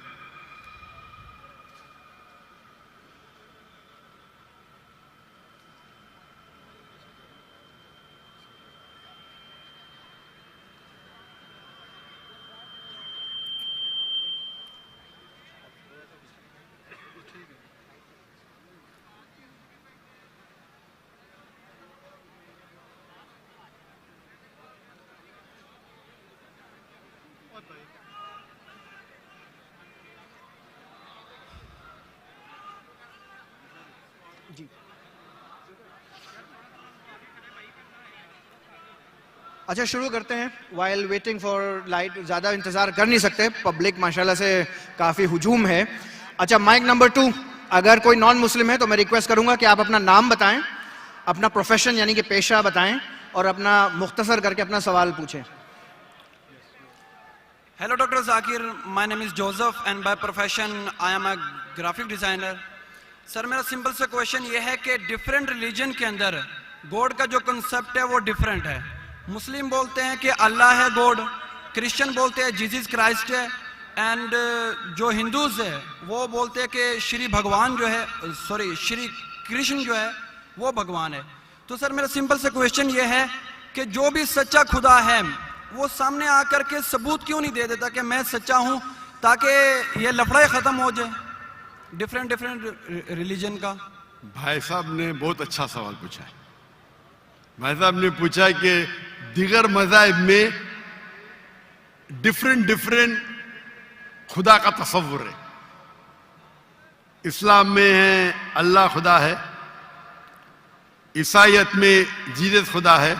जी, अच्छा शुरू करते हैं। वाइल वेटिंग फॉर लाइट, ज़्यादा इंतज़ार कर नहीं सकते, पब्लिक माशाल्लाह से काफ़ी हुजूम है। अच्छा, माइक नंबर 2, अगर कोई नॉन मुस्लिम है तो मैं रिक्वेस्ट करूंगा कि आप अपना नाम बताएं, अपना प्रोफेशन यानी कि पेशा बताएं और अपना मुख्तसर करके अपना सवाल पूछें। Hello doctor Zakir, my name is Joseph and by profession I am a graphic designer. Sir, मेरा सिंपल सा क्वेश्चन ये है कि डिफरेंट रिलीजन के अंदर गॉड का जो कंसेप्ट है वो डिफरेंट है। मुस्लिम बोलते हैं कि अल्लाह है गॉड, क्रिश्चियन बोलते हैं जीसस क्राइस्ट है, एंड जो हिंदूज है वो बोलते हैं कि श्री भगवान जो है, श्री कृष्ण जो है वो भगवान है। तो सर मेरा सिंपल सा क्वेश्चन ये है कि जो भी सच्चा खुदा है वो सामने आकर के सबूत क्यों नहीं दे देता कि मैं सच्चा हूं, ताकि ये लफड़ा खत्म हो जाए डिफरेंट रिलीजन का। भाई साहब ने बहुत अच्छा सवाल पूछा है। भाई साहब ने पूछा कि दीगर मज़ाहिब में डिफरेंट खुदा का तस्वुर है। इस्लाम में है अल्लाह खुदा है, ईसाईयत में जीसस खुदा है,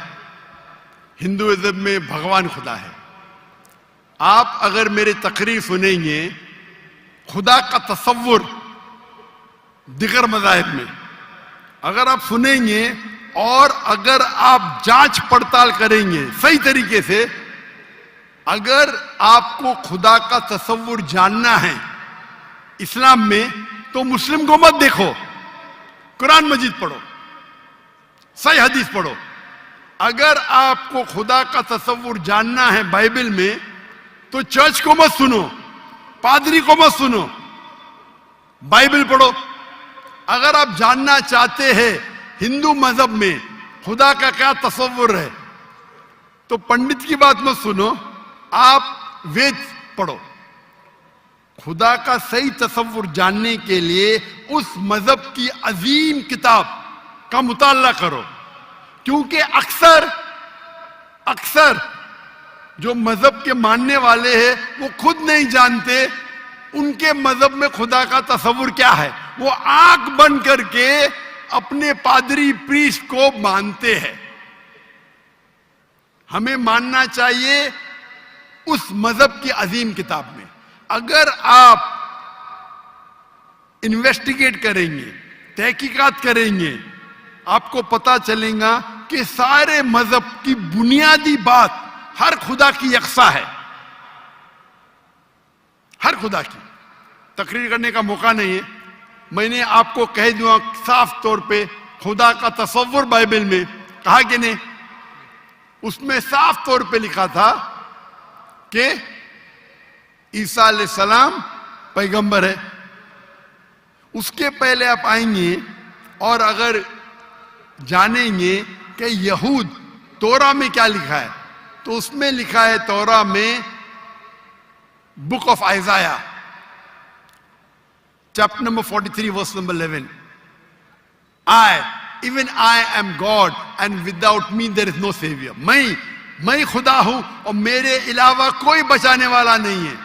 हिंदुइज्म में भगवान खुदा है। आप अगर मेरी तकरीर सुनेंगे, खुदा का तस्वुर दिगर मज़ाहिब में अगर आप सुनेंगे और अगर आप जांच पड़ताल करेंगे सही तरीके से, अगर आपको खुदा का तसव्वुर जानना है इस्लाम में, तो मुस्लिम को मत देखो, कुरान मजीद पढ़ो, सही हदीस पढ़ो। अगर आपको खुदा का तसव्वुर जानना है बाइबल में, तो चर्च को मत सुनो, पादरी को मत सुनो, बाइबल पढ़ो। अगर आप जानना चाहते हैं हिंदू मजहब में खुदा का क्या तसव्वुर है, तो पंडित की बात मत सुनो, आप वेद पढ़ो। खुदा का सही तसव्वुर जानने के लिए उस मजहब की अजीम किताब का मुताला करो, क्योंकि अक्सर जो मजहब के मानने वाले हैं वो खुद नहीं जानते उनके मजहब में खुदा का तसव्वुर क्या है। वो आंख बंद करके अपने पादरी प्रीस्ट को मानते हैं। हमें मानना चाहिए उस मजहब की अजीम किताब में। अगर आप इन्वेस्टिगेट करेंगे, तहकीकात करेंगे, आपको पता चलेगा कि सारे मजहब की बुनियादी बात हर खुदा की यकसा है, हर खुदा की। तकरीर करने का मौका नहीं है, मैंने आपको कह दूंगा साफ तौर पे, खुदा का तसव्वुर बाइबल में कहा कि नहीं, उसमें साफ तौर पे लिखा था कि ईसा अलैहिस्सलाम पैगंबर है। उसके पहले आप आएंगे और अगर जानेंगे कि यहूद तोरा में क्या लिखा है, तो उसमें लिखा है तोरा में book of Isaiah chapter number 43 verse number 11, even I am God and without me there is no savior। मैं खुदा हूं और मेरे अलावा कोई बचाने वाला नहीं है।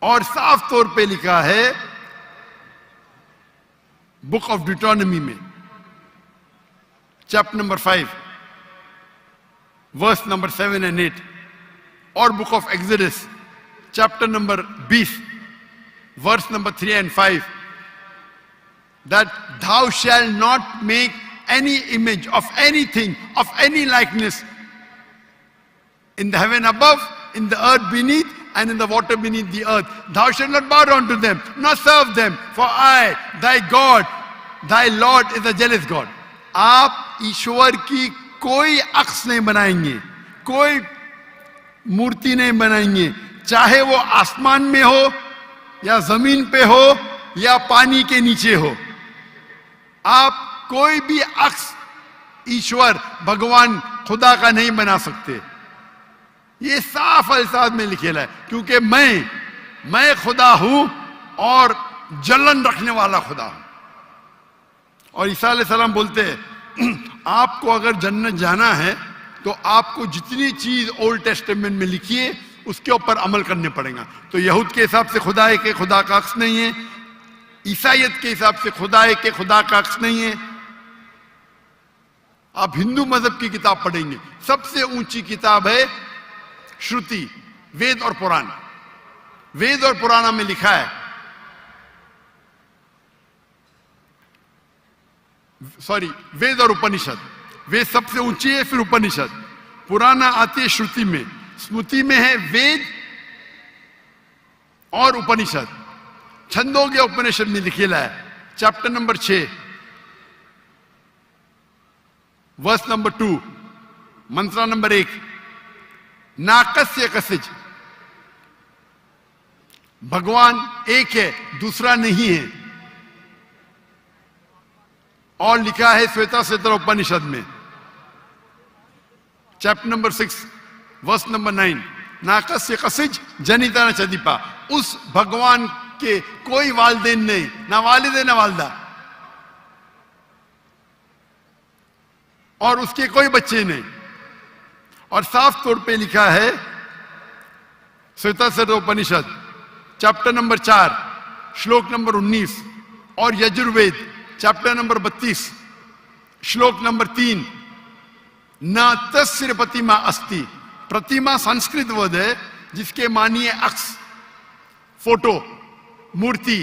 और साफ तौर पे लिखा है बुक ऑफ डिटोनॉमी में chapter number 5 verse number 7 and 8, और book of Exodus chapter number 20 verse number 3 and 5, that thou shalt not make any image of anything, of any likeness in the heaven above, in the earth beneath, and in the water beneath the earth. Thou shalt not bow down to them, nor serve them, for I, thy God, thy Lord is a jealous God। आप ईश्वर की कोई अक्स नहीं बनाएंगे, कोई मूर्ति नहीं बनाएंगे, चाहे वो आसमान में हो या जमीन पे हो या पानी के नीचे हो। आप कोई भी अक्स ईश्वर भगवान खुदा का नहीं बना सकते। ये साफ अल्फाज में लिखेला है, क्योंकि मैं खुदा हूं और जलन रखने वाला खुदा हूं। और ईसा अलैहिस्सलाम बोलते हैं आपको अगर जन्नत जाना है तो आपको जितनी चीज ओल्ड टेस्टामेंट में लिखी है उसके ऊपर अमल करने पड़ेगा। तो यहूद के हिसाब से खुदा है कि खुदा का अक्स नहीं है, ईसाईयत के हिसाब से खुदा है कि खुदा का अक्स नहीं है। आप हिंदू मजहब की किताब पढ़ेंगे, सबसे ऊंची किताब है श्रुति, वेद और पुराण। वेद और पुराण में लिखा है, वेद और उपनिषद। वेद सबसे ऊंची है, फिर उपनिषद, पुराना आती है श्रुति में, स्मृति में है वेद और उपनिषद। छंदोग्य उपनिषद में लिखेला है चैप्टर नंबर 6 वर्स नंबर 2, मंत्र नंबर 1, नाकस्य कसिज, भगवान एक है, दूसरा नहीं है। और लिखा है श्वेता श्वेतर उपनिषद में चैप्टर नंबर 6 वर्स नंबर 9, नाकस्य कसिज जनिता न चदीपा। उस भगवान के कोई वालिदैन नहीं, ना वालिद है ना वालदा, और उसके कोई बच्चे नहीं। और साफ तौर पे लिखा है श्वेता श्वेतर उपनिषद चैप्टर नंबर 4 श्लोक नंबर 19, और यजुर्वेद चैप्टर नंबर 32 श्लोक नंबर 3, न तस्य प्रतिमा अस्ति। प्रतिमा संस्कृत वर्ड है जिसके मानिए अक्स, फोटो, मूर्ति,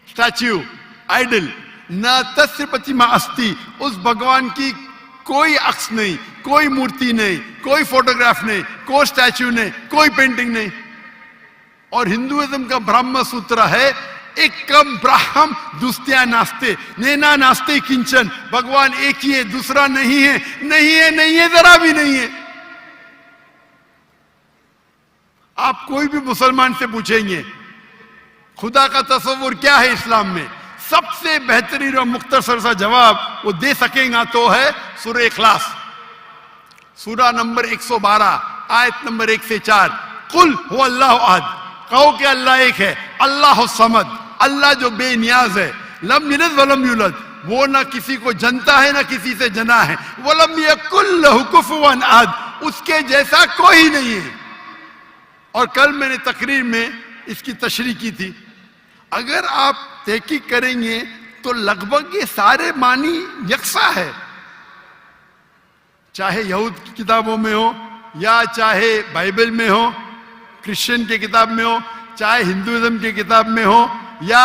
स्टैच्यू, आइडल, न तस्य प्रतिमा अस्ति, उस भगवान की कोई अक्ष नहीं, कोई मूर्ति नहीं, कोई फोटोग्राफ नहीं, कोई स्टैच्यू नहीं, कोई पेंटिंग नहीं। और हिंदुइज्म का ब्रह्म सूत्र है एकम ब्रह्म द्वितीया नास्ते, नैना नास्ते किंचन, भगवान एक ही है, दूसरा नहीं है, नहीं है, नहीं है, जरा भी नहीं है। आप कोई भी मुसलमान से पूछेंगे खुदा का तस्वुर क्या है इस्लाम में, सबसे बेहतरीन और मुख्तसर सा जवाब वो दे सकेगा तो है सूरह इखलास, सूरा नंबर 112 आयत नंबर 1 से 4। कुल हुवा अल्लाहु अहद, कहो कि अल्लाह एक है, अल्लाह समद, अल्लाह जो बेनियाज है, लम यलिद वलम यूलद, वो ना किसी को जनता है ना किसी से जना है, वलम यकुल लहु कुफुवन अहद, उसके जैसा कोई नहीं है। और कल मैंने तकरीर में इसकी तशरीह की थी। अगर आप तहकीक करेंगे तो लगभग ये सारे मानी यकसा है, चाहे यहूद की किताबों में हो या चाहे बाइबल में हो, क्रिश्चियन की किताब में हो, चाहे हिंदुइज्म की किताब में हो या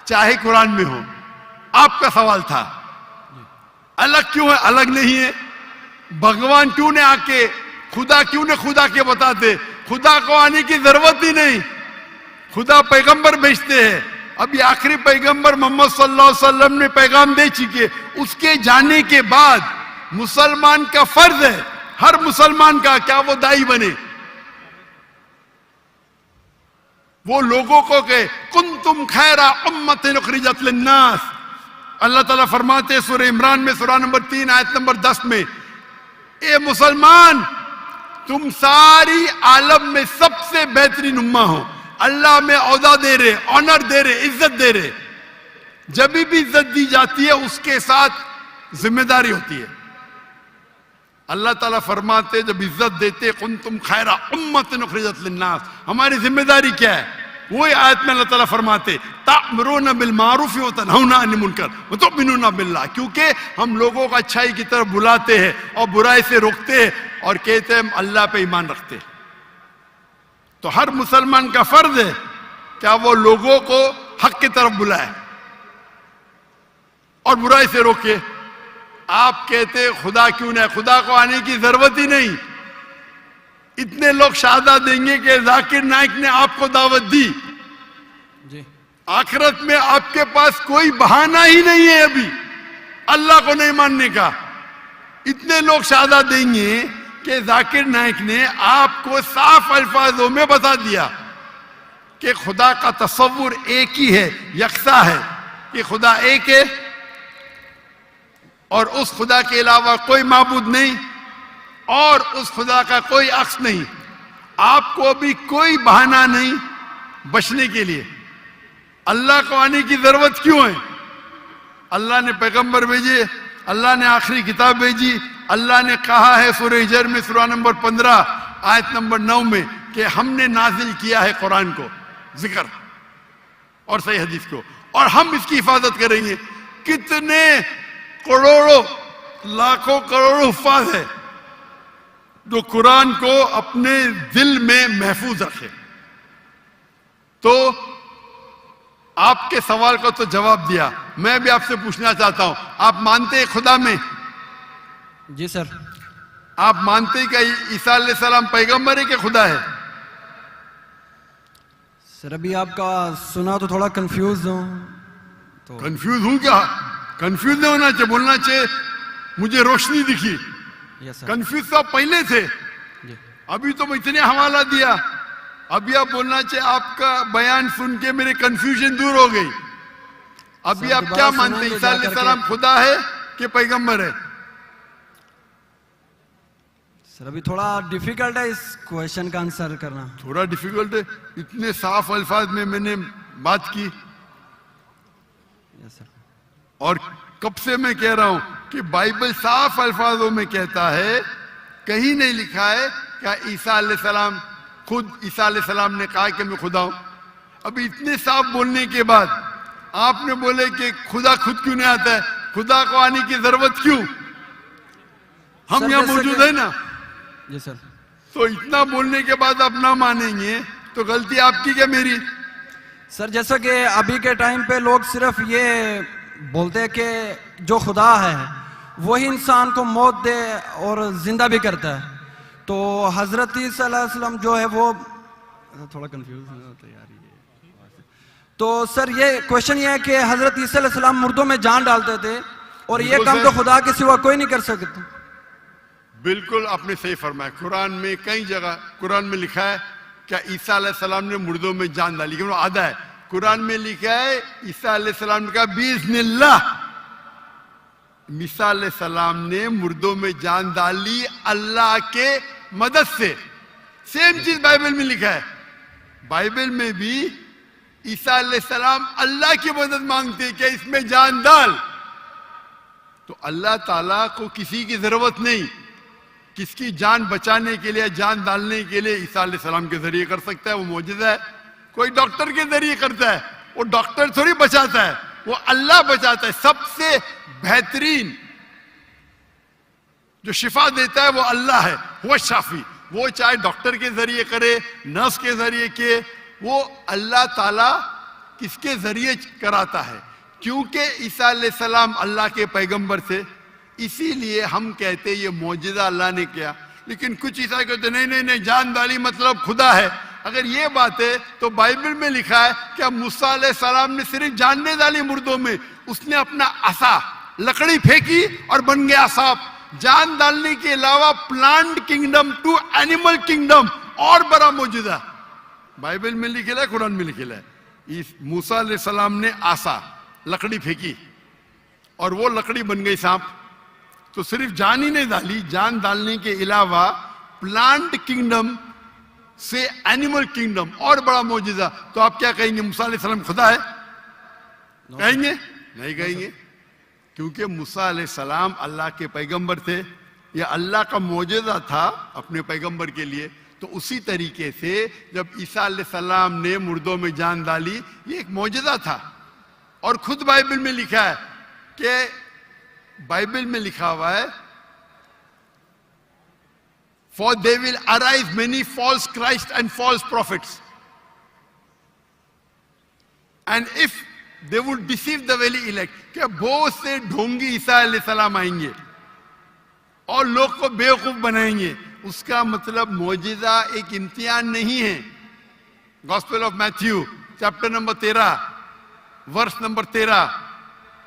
चाहे कुरान में हो। आपका सवाल था अलग क्यों है, अलग नहीं है, भगवान क्यों ने आके, खुदा क्यों ने खुदा के बताते, खुदा को आने की जरूरत ही नहीं, खुदा पैगंबर भेजते हैं। अभी आखिरी पैगंबर मोहम्मद सल्लल्लाहु अलैहि वसल्लम ने पैगाम दे चुके, उसके जाने के बाद मुसलमान का फर्ज है, हर मुसलमान का, क्या वो दाई बने, वो लोगों को कहे कुंतुम खैरा उम्मतिन उखरिजत लिन्नास। अल्लाह ताला फरमाते हैं सूरह इमरान में सूरा नंबर 3 आयत नंबर 10 में, ए मुसलमान तुम सारी आलम में सबसे बेहतरीन उम्मा हो। अल्लाह में औदा दे रहे, ऑनर दे रहे, इज्जत दे रहे। जब भी इज्जत दी जाती है उसके साथ जिम्मेदारी होती है। अल्लाह ताला फरमाते जब इज्जत देते कुंतुम खैरा उम्मतिन उखरिजत लिन्नास, हमारी जिम्मेदारी क्या है? वही आयत में अल्लाह ताला फरमाते तामुरूना बिल मारूफ व तनहौना अनिल मुनकर व तुमिनूना बिल्लाह, क्योंकि हम लोगों को अच्छाई की तरफ बुलाते हैं और बुराई से रोकते हैं और कहते हैं हम अल्लाह पे ईमान रखते हैं। तो हर मुसलमान का फर्ज है क्या वो लोगों को हक की तरफ बुलाए और बुराई से रोके। आप कहते खुदा क्यों नहीं, खुदा को आने की जरूरत ही नहीं। इतने लोग शहादत देंगे कि जाकिर नाइक ने आपको दावत दी जी, आखिरत में आपके पास कोई बहाना ही नहीं है अभी अल्लाह को नहीं मानने का। इतने लोग शहादत देंगे कि जाकिर नाइक ने आपको साफ अल्फाजों में बता दिया कि खुदा का तस्वुर एक ही है, यकसा है, कि खुदा एक है और उस खुदा के अलावा कोई माबूद नहीं और उस खुदा का कोई अक्स नहीं। आपको अभी कोई बहाना नहीं बचने के लिए। अल्लाह को आने की जरूरत क्यों है? अल्लाह ने पैगंबर भेजे, अल्लाह ने आखिरी किताब भेजी, अल्लाह ने कहा है सूरह हिजर में सूरा नंबर 15 आयत नंबर 9 में कि हमने नाजिल किया है कुरान को, जिक्र और सही हदीस को, और हम इसकी हिफाजत करेंगे। कितने करोड़ों लाखों करोड़ों हुफ्फाज है जो कुरान को अपने दिल में महफूज रखे। तो आपके सवाल को तो जवाब दिया, मैं भी आपसे पूछना चाहता हूं, आप मानते हैं खुदा में? जी सर। आप मानते हैं कि ईसा अलैहिस्सलाम पैगंबर है कि खुदा है? सर अभी आपका सुना तो थोड़ा कंफ्यूज हूँ। तो कंफ्यूज हूं क्या? कंफ्यूज नहीं होना चाहिए, बोलना चाहिए मुझे रोशनी दिखी। Yes sir. कंफ्यूज तो आप पहले थे, जी अभी तो मैं इतने हवाला दिया, अभी आप बोलना चाहिए आपका बयान सुन के मेरे कंफ्यूजन दूर हो गई। अभी सर, आप दोबारा क्या सुनाएं मानते हैं, तो ईसा जा करके। अलैहिस्सलाम खुदा है कि पैगंबर है? सर अभी थोड़ा डिफिकल्ट है इस क्वेश्चन का आंसर करना। थोड़ा डिफिकल्ट है, इतने साफ अल्फाज में मैंने बात की यस सर। और कब से मैं कह रहा हूं कि बाइबल साफ अल्फाजों में कहता है, कहीं नहीं लिखा है क्या ईसा अलैहिस्सलाम खुद ईसा अलैहिस्सलाम ने कहा कि मैं खुदा हूं। अभी इतने साफ बोलने के बाद आपने बोले कि खुदा खुद क्यों नहीं आता है, खुदा को आने की जरूरत क्यों? हम सर, यहां जैसे मौजूद कि- है ना। जी सर। तो इतना बोलने के बाद आप ना मानेंगे तो गलती आपकी क्या मेरी? सर जैसा कि अभी के टाइम पे लोग सिर्फ ये बोलते हैं कि जो खुदा है वही इंसान को मौत दे और जिंदा भी करता है, तो हजरत ईसा अलैहिस्सलाम जो है वो थोड़ा कंफ्यूज होता है यार ये। तो सर ये क्वेश्चन ये है कि हजरत ईसा अलैहिस्सलाम मुर्दों में जान डालते थे और ये बिल्कुल काम सर। तो खुदा के सिवा कोई नहीं कर सकता। बिल्कुल आपने सही फरमाया। कुरान में कई जगह कुरान में लिखा है क्या ईसा अलैहिस्सलाम ने मुर्दों में जान डाली, क्योंकि आधा है। कुरान में लिखा है ईसा अलैहिस्सलाम ने कहा बिस्मिल्लाह, ईसा अलैहिस्सलाम ने मुर्दों में जान डाली अल्लाह के मदद से। सेम चीज बाइबल में लिखा है। बाइबल में भी ईसा अलैहिस्सलाम अल्लाह की मदद मांगते कि इसमें जान डाल, तो अल्लाह ताला को किसी की जरूरत नहीं, किसकी जान बचाने के लिए जान डालने के लिए ईसा अलैहिस्सलाम के जरिए कर सकता है, वो मौजूदा है। कोई डॉक्टर के जरिए करता है, वो डॉक्टर थोड़ी बचाता है, वो अल्लाह बचाता है। सबसे बेहतरीन जो शिफा देता है वो अल्लाह है, वो शाफी। वो चाहे डॉक्टर के जरिए करे, नर्स के जरिए के, वो अल्लाह ताला किसके जरिए कराता है, क्योंकि ईसा अलैहिस्सलाम अल्लाह के पैगंबर थे, इसीलिए हम कहते ये मौजूदा अल्लाह ने किया। लेकिन कुछ ईसाई कहते नहीं नहीं नहीं, जान डाली मतलब खुदा है। अगर ये बात है तो बाइबल में लिखा है कि मूसा अलैहिस्सलाम ने सिर्फ जानने डाली मुर्दों में, उसने अपना आसा लकड़ी फेंकी और बन गया सांप। जान डालने के अलावा plant kingdom to animal kingdom और बड़ा मौजूदा बाइबल में लिखेला है, कुरान में लिखेला है। इस मूसा अलैहिस्सलाम ने आसा लकड़ी फेंकी और वो लकड़ी बन गई सांप। तो सिर्फ जान ही नहीं डाली, जान डालने के अलावा प्लांट किंगडम से एनिमल किंगडम और बड़ा मौजूदा। तो आप क्या कहेंगे, मूसा अलैहिस्सलाम खुदा है? कहेंगे? नहीं कहेंगे, क्योंकि मूसा अलैहिस्सलाम अल्लाह के पैगंबर थे, यह अल्लाह का मौजूदा था अपने पैगंबर के लिए। तो उसी तरीके से जब ईसा अलैहिस्सलाम ने मुर्दों में जान डाली, ये एक मौजूदा था। और खुद बाइबल में लिखा है कि बाइबल में लिखा हुआ है For they will arise many false Christ and false prophets. And if they would deceive the very elect, क्या बहुत से ढोंगी ईसा अलैहिस्सलाम आएंगे और लोग को बेवकूफ बनाएंगे। उसका मतलब मौजिजा एक इम्तिहान नहीं है। Gospel of Matthew chapter number 13 verse number 13,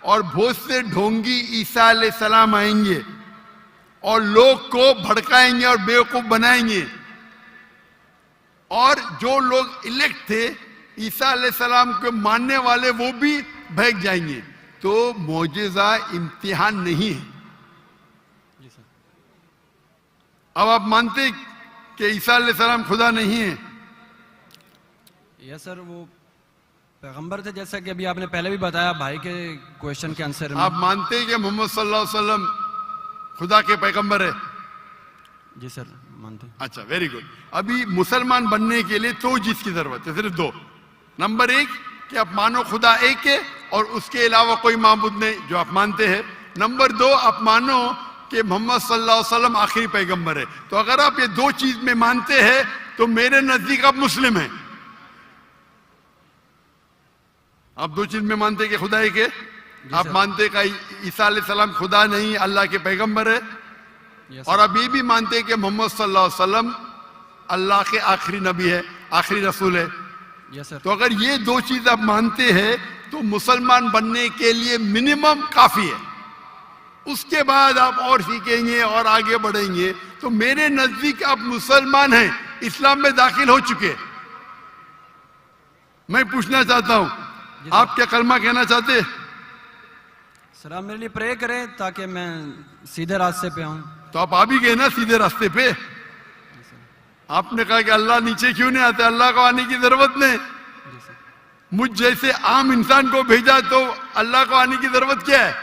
और बहुत से ढोंगी ईसा अलैहिस्सलाम आएंगे और लोग को भड़काएंगे और बेवकूफ बनाएंगे, और जो लोग इलेक्ट थे ईसा अलैहिस्सलाम को मानने वाले वो भी बहक जाएंगे। तो मौजिजा इम्तिहान नहीं है। अब आप मानते कि ईसा अलैहिस्सलाम खुदा नहीं है? यस सर, वो पैगंबर थे, जैसा कि अभी आपने पहले भी बताया भाई के क्वेश्चन के आंसर में। आप मानते हैं कि मोहम्मद सल्लल्लाहु अलैहि वसल्लम खुदा के पैगंबर है? जी सर मानते हैं। अच्छा, वेरी गुड। अभी मुसलमान बनने के लिए दो चीज की जरूरत है, सिर्फ दो। नंबर एक कि आप मानो खुदा एक है और उसके अलावा कोई माबूद नहीं, जो आप मानते हैं। नंबर दो, आप मानो कि मोहम्मद सल्लल्लाहु अलैहि वसल्लम आखिरी पैगंबर है। तो अगर आप ये दो चीज में मानते हैं तो मेरे नजदीक आप मुस्लिम हैं। आप दो चीज में मानते हैं कि खुदा एक है, आप मानते हैं कि ईसा अलैहिस्सलाम खुदा नहीं अल्लाह के पैगंबर है, और आप ये भी मानते हैं कि मोहम्मद सल्लल्लाहु अलैहि वसल्लम अल्लाह के आखिरी नबी है, आखिरी रसूल है। Yes sir. तो अगर ये दो चीज आप मानते हैं तो मुसलमान बनने के लिए मिनिमम काफी है। उसके बाद आप और सीखेंगे और आगे बढ़ेंगे। तो मेरे नजदीक आप मुसलमान हैं, इस्लाम में दाखिल हो चुके। मैं पूछना चाहता हूं, आप क्या कलमा कहना चाहते? सर आप मेरे लिए प्रे करें ताकि मैं सीधे रास्ते पे आऊं। तो आप आ भी गए ना सीधे रास्ते पे। आपने कहा कि अल्लाह नीचे क्यों नहीं आते, अल्लाह को आने की जरूरत नहीं। मुझ जैसे आम इंसान को भेजा तो अल्लाह को आने की जरूरत क्या है?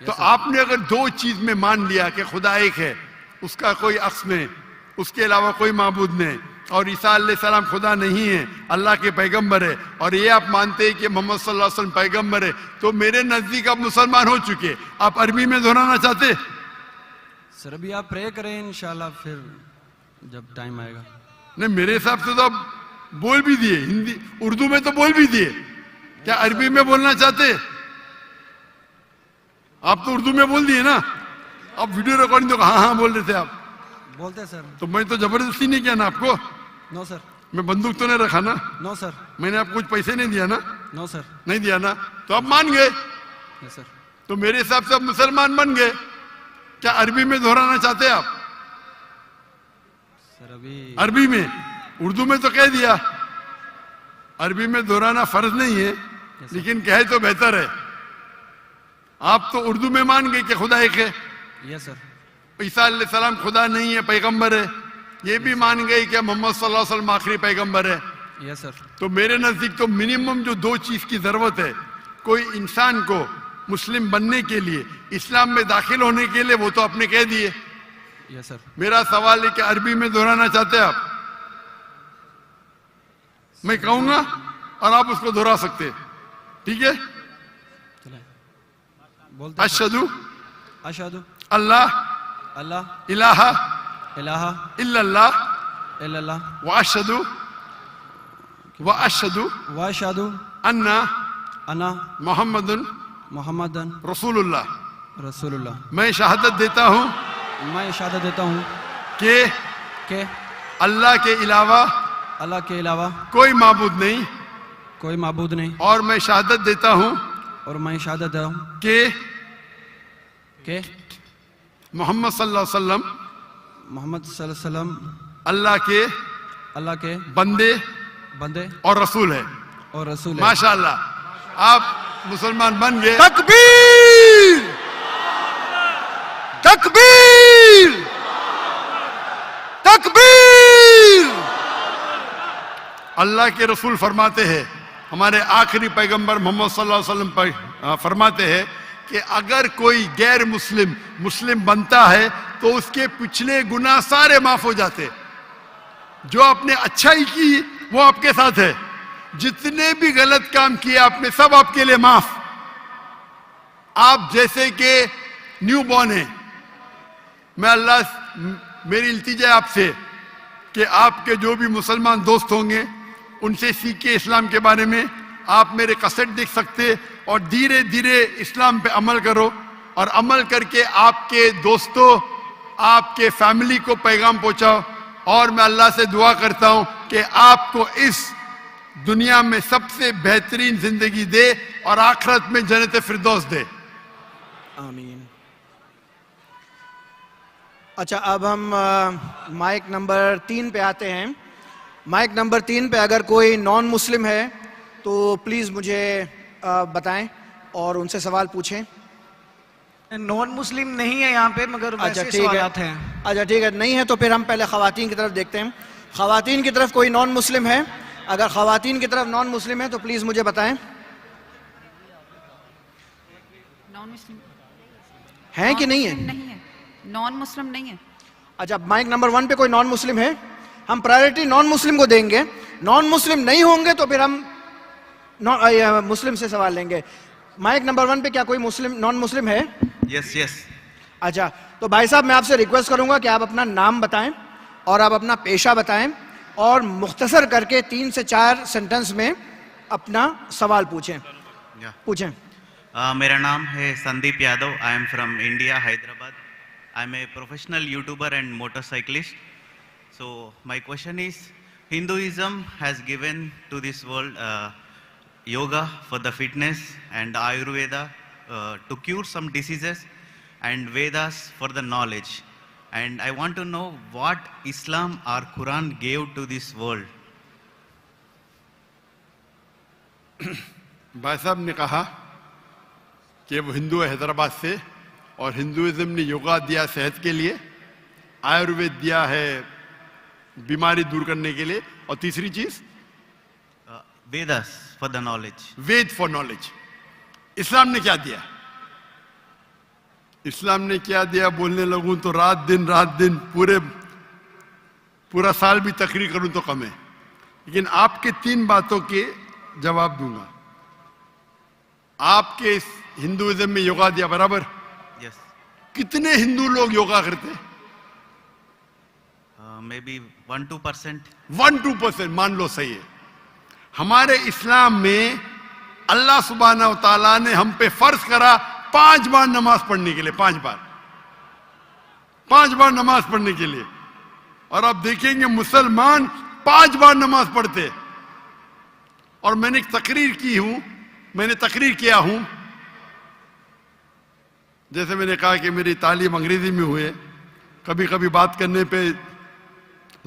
तो आपने अगर दो चीज में मान लिया कि खुदा एक है, उसका कोई अक्स नहीं, उसके अलावा कोई माबूद नहीं, और ईसा अलैहिस्सलाम खुदा नहीं है, अल्लाह के पैगंबर है, और ये आप मानते हैं कि मोहम्मद सल्लल्लाहु अलैहि वसल्लम पैगंबर है, तो मेरे नजदीक आप मुसलमान हो चुके। आप अरबी में दोहराना चाहते? सर अभी आप प्रे करें, इंशाल्लाह फिर जब टाइम आएगा। नहीं, मेरे हिसाब से तो अब बोल भी दिए, हिंदी उर्दू में तो बोल भी दिए, क्या अरबी में बोलना चाहते? आप तो उर्दू में बोल दिए ना, आप वीडियो रिकॉर्डिंग तो हाँ हाँ बोल रहे थे आप, बोलते हैं सर। तो मैं तो जबरदस्ती नहीं किया ना आपको, नो सर, मैं बंदूक तो नहीं रखा ना, नो सर, मैंने आपको कुछ पैसे नहीं दिया ना, नो सर, नहीं दिया ना, तो आप मान गए, यस सर। तो मेरे हिसाब से आप मुसलमान बन गए। क्या अरबी में दोहराना चाहते हैं आप? सर अभी अरबी में, उर्दू में तो कह दिया, अरबी में दोहराना फर्ज नहीं है, लेकिन कहे तो बेहतर है। आप तो उर्दू में मान गए कि खुदा एक है, यस सर, ईसा अलैहिस्सलाम खुदा नहीं है, पैगंबर है, ये भी मान गए कि मोहम्मद सल्लल्लाहु अलैहि वसल्लम आखिरी पैगंबर है। यस सर, तो मेरे नजदीक तो मिनिमम जो दो चीज की जरूरत है कोई इंसान को मुस्लिम बनने के लिए, इस्लाम में दाखिल होने के लिए, वो तो आपने कह दिए। Yes sir. मेरा सवाल है कि अरबी में दोहराना चाहते हैं आप? मैं कहूंगा और आप उसको दोहरा सकते हैं, ठीक है? चलें, बोलते हैं। अशहदु अशहदु अल्लाह अल्लाह इलाहा इलाहा इल्लल्लाह इल्लल्लाह व अशहदु व अशहदु अन्ना अन्ना मोहम्मदुन मुहम्मदन रसूलुल्लाह। रसूलुल्लाह। मैं शहादत देता हूं मैं शहादत देता हूँ कि कि अल्लाह के अलावा अल्लाह के अलावा कोई माबूद नहीं, कोई माबूद नहीं, और मैं शहादत देता हूं और मैं शहादत देता हूँ कि मोहम्मद सल्लल्लाहु अलैहि वसल्लम मोहम्मद सल्लल्लाहु अलैहि वसल्लम अल्लाह के बंदे बंदे और रसूल है। और रसूल है। माशाअल्लाह, आप मुसलमान बन गए। तकबीर, तकबीर, तकबीर। अल्लाह के रसूल फरमाते हैं, हमारे आखिरी पैगंबर मोहम्मद सल्लल्लाहु अलैहि वसल्लम फरमाते हैं कि अगर कोई गैर मुस्लिम मुस्लिम बनता है तो उसके पिछले गुनाह सारे माफ हो जाते। जो आपने अच्छाई की वो आपके साथ है, जितने भी गलत काम किए आपने सब आपके लिए माफ। आप जैसे कि न्यू बॉर्न है, मैं अल्लाह मेरी इल्तिजा आपसे कि आपके जो भी मुसलमान दोस्त होंगे उनसे सीखे इस्लाम के बारे में। आप मेरे कैसेट देख सकते और धीरे धीरे इस्लाम पे अमल करो, और अमल करके आपके दोस्तों आपके फैमिली को पैगाम पहुंचाओ। और मैं अल्लाह से दुआ करता हूं कि आपको इस दुनिया में सबसे बेहतरीन जिंदगी दे और आखिरत में जन्नत फिरदौस दे। आमीन। अच्छा, अब हम माइक नंबर 3 पे आते हैं। माइक नंबर 3 पे अगर कोई नॉन मुस्लिम है तो प्लीज़ मुझे बताएं और उनसे सवाल पूछें। नॉन मुस्लिम नहीं है यहाँ पे, मगर अच्छा वैसे ठीक है, सवालात हैं। अच्छा ठीक है, नहीं है तो फिर हम पहले ख़वातीन की तरफ देखते हैं। ख़वातीन की तरफ कोई नॉन मुस्लिम है? अगर ख़वातीन की तरफ नॉन मुस्लिम है तो प्लीज़ मुझे बताएं। नॉन मुस्लिम हैं कि नहीं है? नहीं है, नॉन मुस्लिम नहीं है। अच्छा, माइक नंबर 1 पे कोई नॉन मुस्लिम है? हम प्रायोरिटी नॉन मुस्लिम को देंगे। नॉन मुस्लिम नहीं होंगे तो फिर हम मुस्लिम से सवाल लेंगे। माइक नंबर 1 पे क्या कोई मुस्लिम नॉन मुस्लिम है? Yes yes. अच्छा, तो भाई साहब मैं आपसे रिक्वेस्ट करूंगा कि आप अपना नाम बताएं और आप अपना पेशा बताएं और मुख्तसर करके 3 से 4 सेंटेंस में अपना सवाल पूछें। पूछें। मेरा नाम है Sandeep Yadav. I am from India, Hyderabad. I am a professional YouTuber and motorcyclist. So my question is, Hinduism has given to this world yoga for the fitness and Ayurveda to cure some diseases, and Vedas for the knowledge. And I want to know what Islam or Quran gave to this world. भाई साहब ने कहा कि वो हिंदू है हैदराबाद से, और Hinduism ने योगा दिया सेहत के लिए, आयुर्वेद दिया है बीमारी दूर करने के लिए, और तीसरी चीज Vedas for the knowledge. Veda for knowledge. इस्लाम ने क्या दिया? इस्लाम ने क्या दिया बोलने लगूं तो रात दिन पूरा साल भी तकरीर करूं तो कम है, लेकिन आपके 3 बातों के जवाब दूंगा। आपके हिंदुइज्म में योगा दिया, बराबर? Yes. कितने हिंदू लोग योगा करते हैं? maybe 1-2%. 1-2% मान लो सही है। हमारे इस्लाम में अल्लाह सुब्हानहू व तआला ने हम पे फर्ज करा 5 बार नमाज पढ़ने के लिए, 5 बार नमाज पढ़ने के लिए। और आप देखेंगे मुसलमान 5 बार नमाज पढ़ते। और मैंने एक तकरीर किया हूं, जैसे मैंने कहा कि मेरी तालीम अंग्रेजी में हुई है, कभी कभी बात करने पे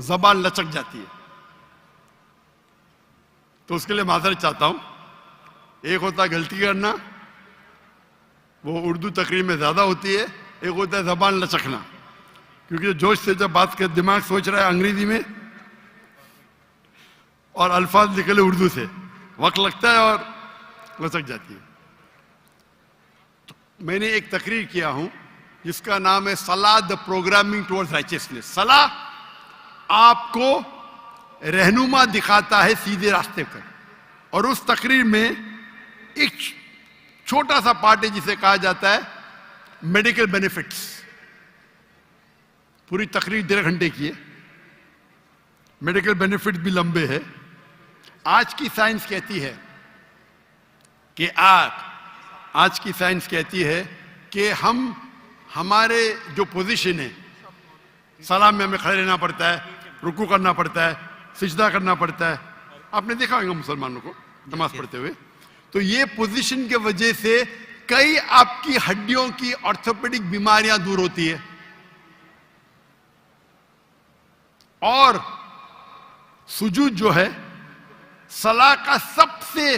जबान लचक जाती है, तो उसके लिए माजरत चाहता हूं। एक होता है गलती करना, वो उर्दू तकरीर में ज्यादा होती है। एक होता है जबान लचकना, क्योंकि जोश से जब बात कर दिमाग सोच रहा है अंग्रेजी में और अल्फाज निकले उर्दू से, वक्त लगता है और लचक जाती है। तो मैंने एक तकरीर किया हूं जिसका नाम है सलाह द प्रोग्रामिंग टुवर्ड्स राइचियसनेस। सलाह आपको रहनुमा दिखाता है सीधे रास्ते पर। और उस तकरीर में एक छोटा सा पार्ट है जिसे कहा जाता है मेडिकल बेनिफिट्स। पूरी तकरीर 1.5 घंटे की है, मेडिकल बेनिफिट्स भी लंबे हैं। आज की साइंस कहती है कि आज की साइंस कहती है कि हमारे जो पोजीशन है, सलाम में हमें खड़े रहना पड़ता है, रुकू करना पड़ता है, सिजदा करना पड़ता है। आपने देखा होगा मुसलमानों को नमाज पढ़ते हुए। तो ये पोजीशन के वजह से कई आपकी हड्डियों की ऑर्थोपेडिक बीमारियां दूर होती है। और सुजूद जो है सलाह का सबसे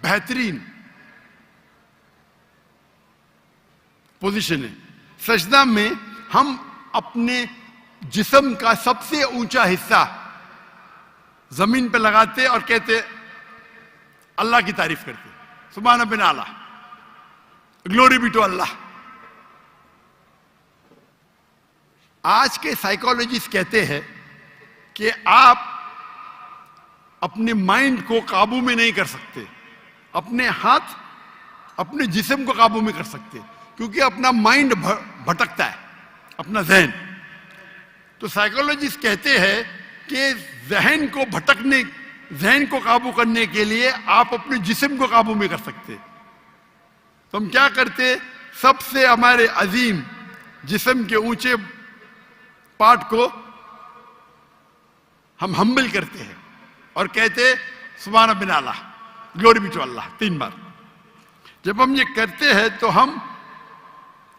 बेहतरीन पोजीशन है। सजदा में हम अपने जिस्म का सबसे ऊंचा हिस्सा जमीन पे लगाते और कहते अल्लाह की तारीफ करते, सुभान बिन आला, ग्लोरी बी टू अल्लाह। आज के साइकोलॉजिस्ट कहते हैं कि आप अपने माइंड को काबू में नहीं कर सकते, अपने हाथ अपने जिस्म को काबू में कर सकते, क्योंकि अपना माइंड भटकता है, अपना जहन। तो साइकोलॉजिस्ट कहते हैं कि जहन को काबू करने के लिए आप अपने जिस्म को काबू में कर सकते। तो हम क्या करते, सबसे हमारे अजीम जिस्म के ऊंचे पार्ट को हम हम्बल करते हैं और कहते सुभान बिन आला, ग्लोरी बी टू अल्लाह 3 बार। जब हम ये करते हैं तो हम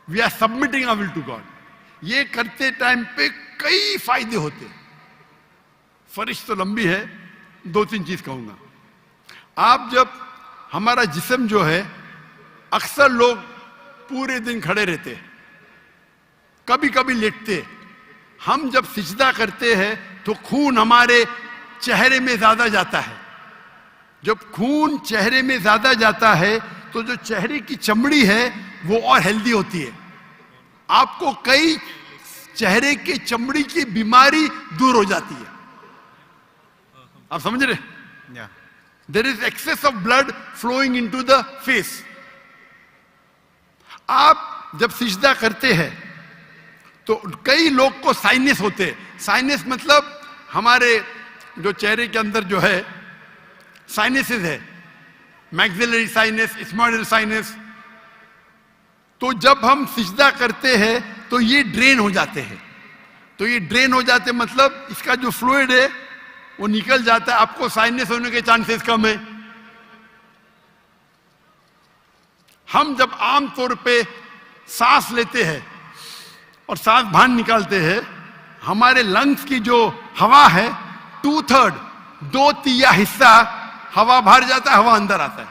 we are submitting our will to God. ये करते टाइम पे कई फायदे होते। फरिश तो लंबी है, 2-3 चीज कहूंगा। आप जब हमारा जिस्म जो है, अक्सर लोग पूरे दिन खड़े रहते, कभी कभी लेटते। हम जब सिजदा करते हैं तो खून हमारे चेहरे में ज्यादा जाता है। जब खून चेहरे में ज्यादा जाता है तो जो चेहरे की चमड़ी है वो और हेल्दी होती है। आपको कई चेहरे के चमड़ी की बीमारी दूर हो जाती है। आप समझ रहे? There is excess of blood flowing into the face. आप जब सिजदा करते हैं तो कई लोग को साइनस होते हैं। साइनस मतलब हमारे जो चेहरे के अंदर जो है साइनसेस है, मैक्सिलरी साइनस, स्मॉइडल साइनस। तो जब हम सिजदा करते हैं तो ये ड्रेन हो जाते हैं। तो ये ड्रेन हो जाते मतलब इसका जो फ्लूइड है वो निकल जाता है, आपको साइनस होने के चांसेस कम है। हम जब आम तौर पे सांस लेते हैं और सांस बाहर निकालते हैं, हमारे लंग्स की जो हवा है 2/3, 2/3 हिस्सा हवा बाहर जाता है, हवा अंदर आता है।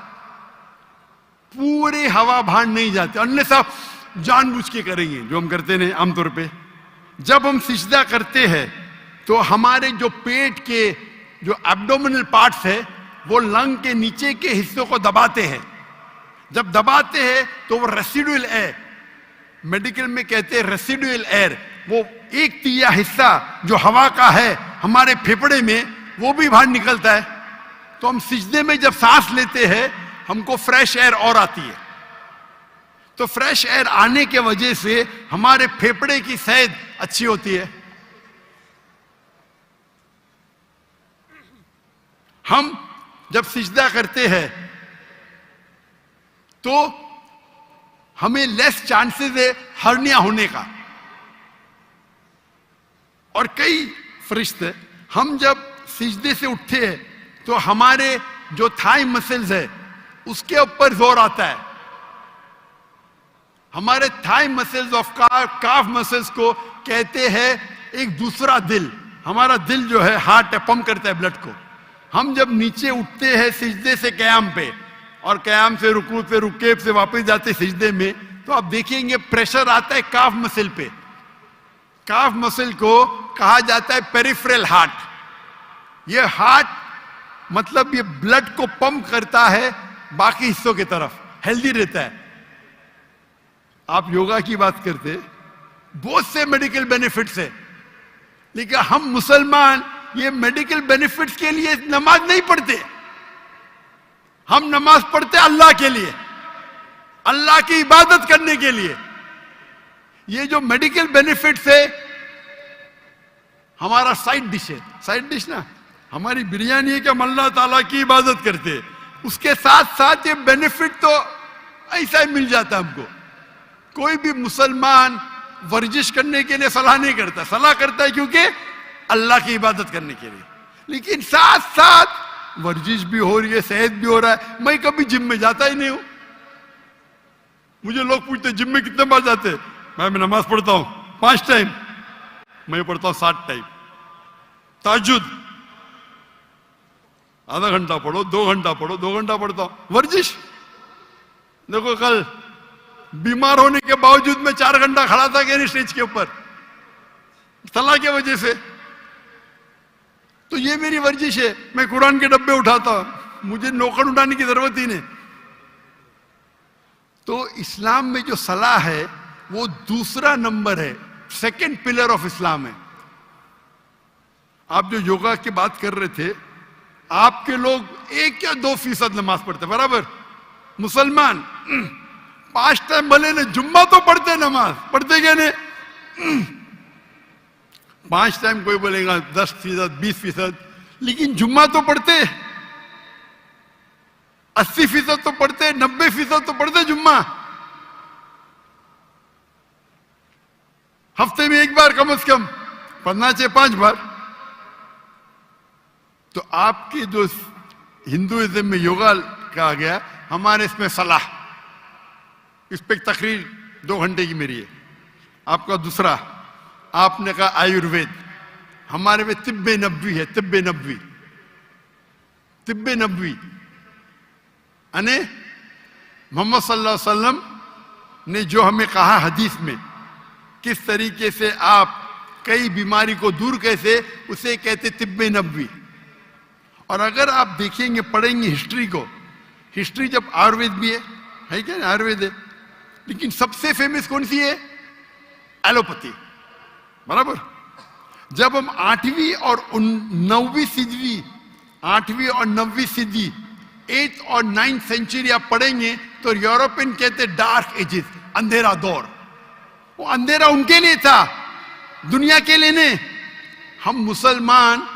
पूरी हवा बाहर नहीं जाती, अनलेस आप जानबूझ के करेंगे, जो हम करते हैं आमतौर पे। जब हम सिजदा करते हैं तो हमारे जो पेट के जो एब्डोमिनल पार्ट्स है वो लंग के नीचे के हिस्सों को दबाते हैं। जब दबाते हैं तो वो रेसिडुअल एयर, मेडिकल में कहते हैं रेसिडुअल एयर, वो 1/3 हिस्सा जो हवा का है हमारे फेफड़े में वो भी बाहर निकलता है। तो हम सिजदे में जब सांस लेते हैं हमको फ्रेश एयर और आती है। तो फ्रेश एयर आने के वजह से हमारे फेफड़े की सेहत अच्छी होती है। हम जब सिजदा करते हैं तो हमें लेस चांसेस है हर्निया होने का। और कई फरिश्ते, हम जब सिजदे से उठते हैं तो हमारे जो थाई मसल्स है उसके ऊपर जोर आता है। हमारे thigh muscles of calf muscles को कहते हैं एक दूसरा दिल। हमारा दिल जो है हार्ट पंप करता है ब्लड को। हम जब नीचे उठते हैं सिजदे से कयाम पे और कयाम से रुकू पे रुके से वापस जाते सिजदे में, तो आप देखेंगे प्रेशर आता है काफ मसल पे। काफ मसल को कहा जाता है पेरिफेरल हार्ट। ये हार्ट मतलब ये ब्लड को पंप करता है बाकी हिस्सों की तरफ, हेल्दी रहता है। आप योगा की बात करते, बहुत से मेडिकल बेनिफिट्स है, लेकिन हम मुसलमान ये मेडिकल बेनिफिट्स के लिए नमाज नहीं पढ़ते। हम नमाज पढ़ते अल्लाह के लिए, अल्लाह की इबादत करने के लिए। ये जो मेडिकल बेनिफिट्स है हमारा साइड डिश है। साइड डिश ना हमारी बिरयानी है कि हम अल्लाह ताला की इबादत करते हैं, उसके साथ साथ ये बेनिफिट तो ऐसा ही मिल जाता है हमको। कोई भी मुसलमान वर्जिश करने के लिए सलाह नहीं करता, सलाह करता है क्योंकि अल्लाह की इबादत करने के लिए। लेकिन साथ साथ वर्जिश भी हो रही है, सेहत भी हो रहा है। मैं कभी जिम में जाता ही नहीं हूं। मुझे लोग पूछते जिम में कितने बार जाते? मैं नमाज पढ़ता हूं 5 टाइम, मैं पढ़ता हूं 7 टाइम। ताजुद आधा घंटा पढ़ो, 2 घंटा पढ़ो, 2 घंटा पढ़ता हूं। वर्जिश देखो, कल बीमार होने के बावजूद मैं 4 घंटा खड़ा था कि नहीं स्टेज के ऊपर, सलाह की वजह से। तो ये मेरी वर्जिश है। मैं कुरान के डब्बे उठाता हूं, मुझे नौकर उठाने की जरूरत ही नहीं। तो इस्लाम में जो सलाह है वो दूसरा नंबर है, सेकंड पिलर ऑफ इस्लाम है। आप जो योगा की बात कर रहे थे, आपके लोग 1 या 2% नमाज पढ़ते, बराबर। मुसलमान 5 टाइम भले ने जुम्मा तो पढ़ते, नमाज पढ़ते क्या नहीं? 5 टाइम कोई बोलेगा 10%, 20%, लेकिन जुम्मा तो पढ़ते। 80% तो पढ़ते, 90% तो पढ़ते जुम्मा। हफ्ते में 1 बार कम से कम पढ़ना चाहिए, 5 बार। तो आपके जो हिंदुइज्म में योगा कहा गया, हमारे इसमें सलाह, इस पे तकरीर 2 घंटे की मेरी है। आपका दूसरा, आपने कहा आयुर्वेद, हमारे में तिब्बे नबवी है। तिब्बे नबवी, तिब्बे नबवी यानी मोहम्मद सल्लल्लाहु अलैहि वसल्लम ने जो हमें कहा हदीस में, किस तरीके से आप कई बीमारी को दूर कैसे, उसे कहते तिब्बे नबवी। और अगर आप देखेंगे, पढ़ेंगे हिस्ट्री को, हिस्ट्री जब आयुर्वेद भी है क्या? आयुर्वेद है, लेकिन सबसे फेमस कौन सी है? एलोपैथी, बराबर। जब हम 8वीं और 9वीं सदी, 8वीं और 9वीं सदी, 8th और 9th सेंचुरी आप पढ़ेंगे तो यूरोपियन कहते डार्क एजेस, अंधेरा दौर। वो अंधेरा उनके लिए था, दुनिया के लिए नहीं। हम मुसलमान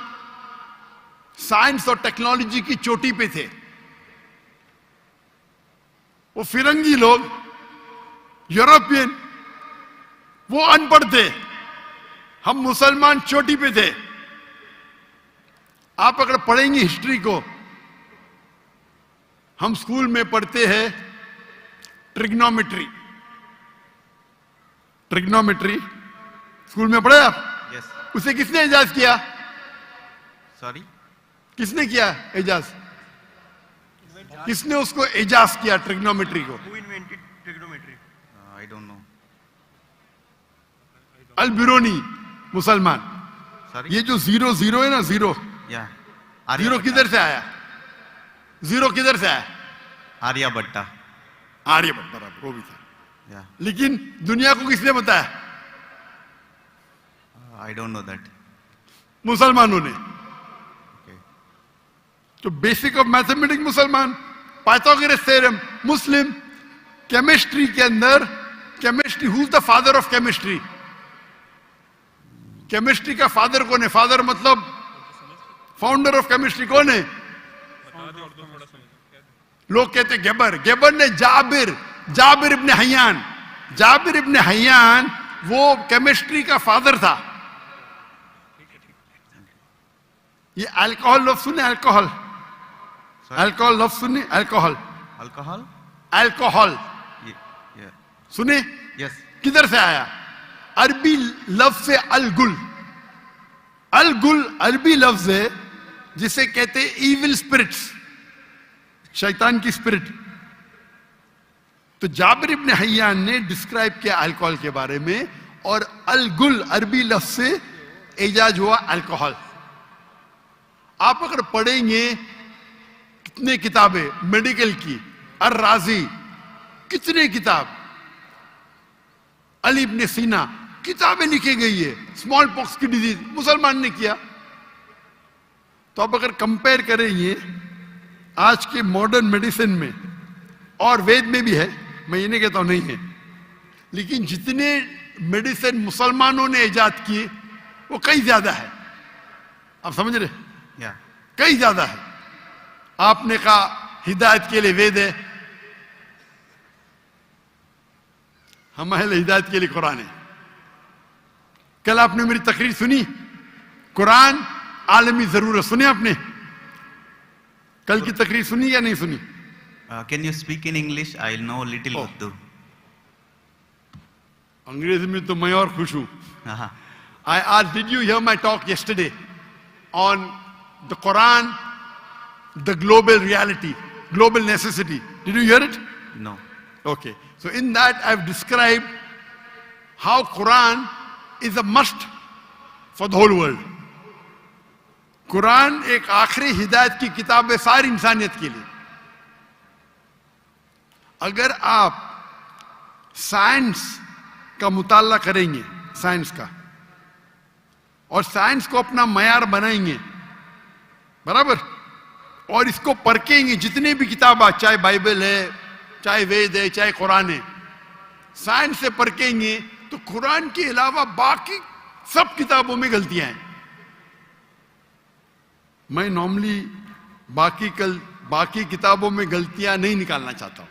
साइंस और टेक्नोलॉजी की चोटी पे थे। वो फिरंगी लोग, यूरोपियन, वो अनपढ़ थे। हम मुसलमान चोटी पे थे। आप अगर पढ़ेंगे हिस्ट्री को, हम स्कूल में पढ़ते हैं ट्रिग्नोमेट्री। ट्रिग्नोमेट्री स्कूल में पढ़े आप? यस। उसे किसने इजाज किया? सॉरी, किसने किया इजाज? किसने उसको इजाज किया ट्रिग्नोमेट्री को? Who invented trigonometry? I don't know. Al Biruni, मुसलमान। सॉरी, ये जो 0 है ना, 0 या जीरो किधर से आया? 0 किधर से आया? आर्यभट्टा। आर्यभट्ट, बराबर, वो भी था। या लेकिन दुनिया को किसने बताया? आई डोंट नो दैट। मुसलमानों ने। ओके। तो बेसिक ऑफ मैथमेटिक्स मुसलमान, पाइथागोरस थ्योरम मुस्लिम। केमिस्ट्री के अंदर, chemistry, who is the father of chemistry? Chemistry का फादर कौन है? फादर मतलब फाउंडर ऑफ केमिस्ट्री कौन है? लोग कहते गेबर, गेबर ने जाबिर इब्ने हय्यान, जाबिर इब्ने हय्यान वो केमिस्ट्री का फादर था। ये अल्कोहल लफ्ज सुने, अल्कोहल, अल्कोहल लफ्ज सुने, अल्कोहल, Alcohol? Alcohol Yeah. सुने? Yes. किधर से आया? अरबी लफ्ज से अलगुल, अलगुल अरबी लफ्ज है जिसे कहते हैं इविल स्पिरिट्स, शैतान की स्पिरिट। तो जाबिर इब्ने हय्यान ने डिस्क्राइब किया अल्कोहल के बारे में, और अलगुल अरबी लफ्ज से इजाज हुआ अल्कोहल। आप अगर पढ़ेंगे कितने किताबें मेडिकल की, अर राजी, कितने किताब, अली इब्ने सीना, किताबें लिखी गई है। स्मॉल पॉक्स की डिजीज मुसलमान ने किया। तो आप अगर कंपेयर करेंगे आज के मॉडर्न मेडिसिन में, और वेद में भी है, मैं ये नहीं कहता हूं नहीं है, लेकिन जितने मेडिसिन मुसलमानों ने इजाद किए वो कई ज्यादा है। आप समझ रहे? Yeah. कई ज्यादा है। आपने कहा हिदायत के लिए वेद है, हमारे हिदायत के लिए कुरान है। कल आपने मेरी तकरीर सुनी, कुरान आलमी जरूरत, सुनी आपने? कल की तकरीर सुनी या नहीं सुनी? Can you speak in English? I know little Urdu. अंग्रेजी में तो मैं और खुश हूं। Uh-huh. I asked, did you hear my talk yesterday on the Quran, the global reality, global necessity? Did you hear it? No. Okay. So in that I've described how Quran is a must for the whole world. Quran एक आखिरी हिदायत की किताब है सारी इंसानियत के लिए। अगर आप साइंस का मुताला करेंगे, साइंस का, और साइंस को अपना मयार बनाएंगे, बराबर, और इसको परखेंगे, जितने भी किताब आज, चाहे बाइबल है, चाहे वेद है, चाहे कुरान है, साइंस से परखेंगे तो कुरान के अलावा बाकी सब किताबों में गलतियां हैं। मैं नॉर्मली बाकी किताबों में गलतियां नहीं निकालना चाहता हूं,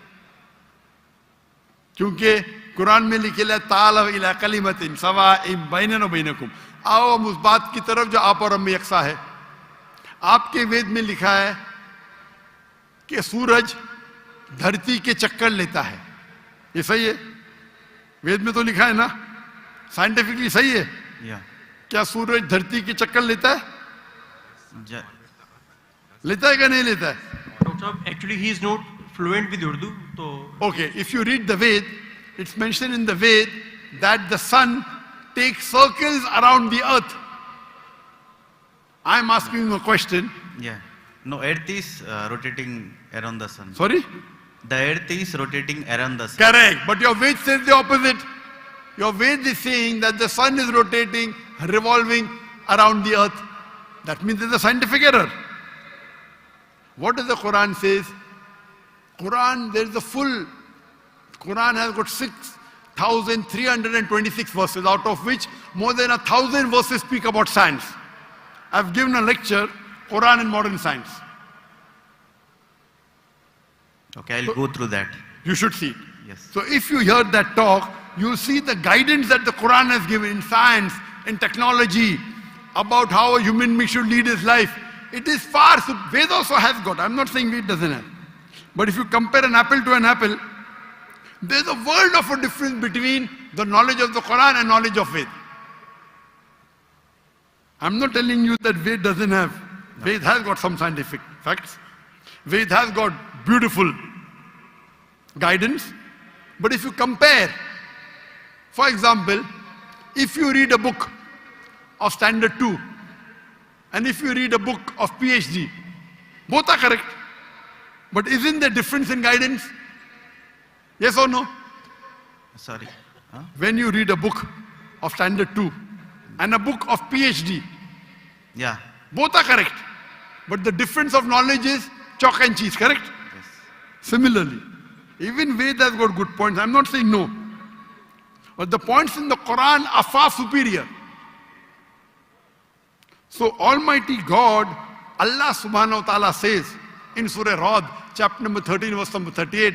क्योंकि कुरान में लिखे ताल इला कलिमतिन सवाइम बैनना व बैनकुम, आओ हम उस बात की तरफ जो आप और हम में यकसा है। आपके वेद में लिखा है कि सूरज धरती के चक्कर लेता है, ये सही है? वेद में तो लिखा है ना, साइंटिफिकली सही है? Yeah. क्या सूरज धरती के चक्कर लेता है? Ja- लेता है क्या नहीं लेता है? Actually, he is not fluent with Urdu. So Okay, if you read the Ved, it's mentioned in the Ved that the sun takes circles around the earth. I'm asking you a question. Yeah. No, Earth is rotating around the sun. Sorry? The Earth is rotating around the sun. Correct. But your Ved says the opposite. Your Ved is saying that the sun is rotating, revolving around the earth. That means there's a scientific error. What does the Quran says? Quran, there's the full, Quran has got 6,326 verses, out of which more than 1,000 verses speak about science. I've given a lecture, Quran and modern science. Okay, I'll go through that. You should see it. Yes. So if you hear that talk, you see the guidance that the Quran has given in science, in technology, about how a human being should lead his life. It is far, so Ved also has got, I'm not saying Ved doesn't have. But if you compare an apple to an apple, there's a world of a difference between the knowledge of the Quran and knowledge of Ved. I'm not telling you that Ved doesn't have. Ved has got some scientific facts. Ved has got beautiful guidance. But if you compare, for example, if you read a book of standard 2 and if you read a book of PhD, both are correct. But isn't there difference in guidance? Yes or no? Sorry. Huh? When you read a book of standard 2 and a book of PhD, Yeah. both are correct. But the difference of knowledge is chalk and cheese, correct? Yes. Similarly, even Ved has got good points. I'm not saying no. But the points in the Quran are far superior. So Almighty God, Allah subhanahu wa ta'ala says in Surah Rad, chapter number 13, verse number 38.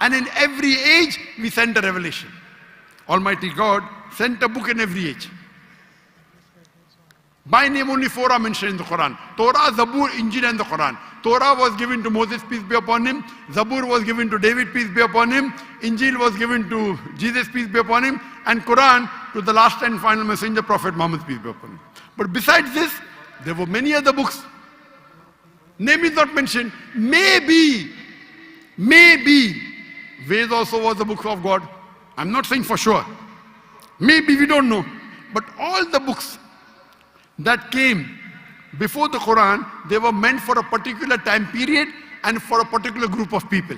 And in every age, we sent a revelation. Almighty God sent a book in every age. By name only 4 are mentioned in the Quran. Torah, Zabur, Injil and the Quran. Torah was given to Moses, peace be upon him. Zabur was given to David, peace be upon him. Injil was given to Jesus, peace be upon him. And Quran to the last and final messenger, Prophet Muhammad, peace be upon him. But besides this, there were many other books. Name is not mentioned. Maybe, Ved also was the book of God. I'm not saying for sure. Maybe, we don't know. But all the books that came before the Quran, they were meant for a particular time period and for a particular group of people.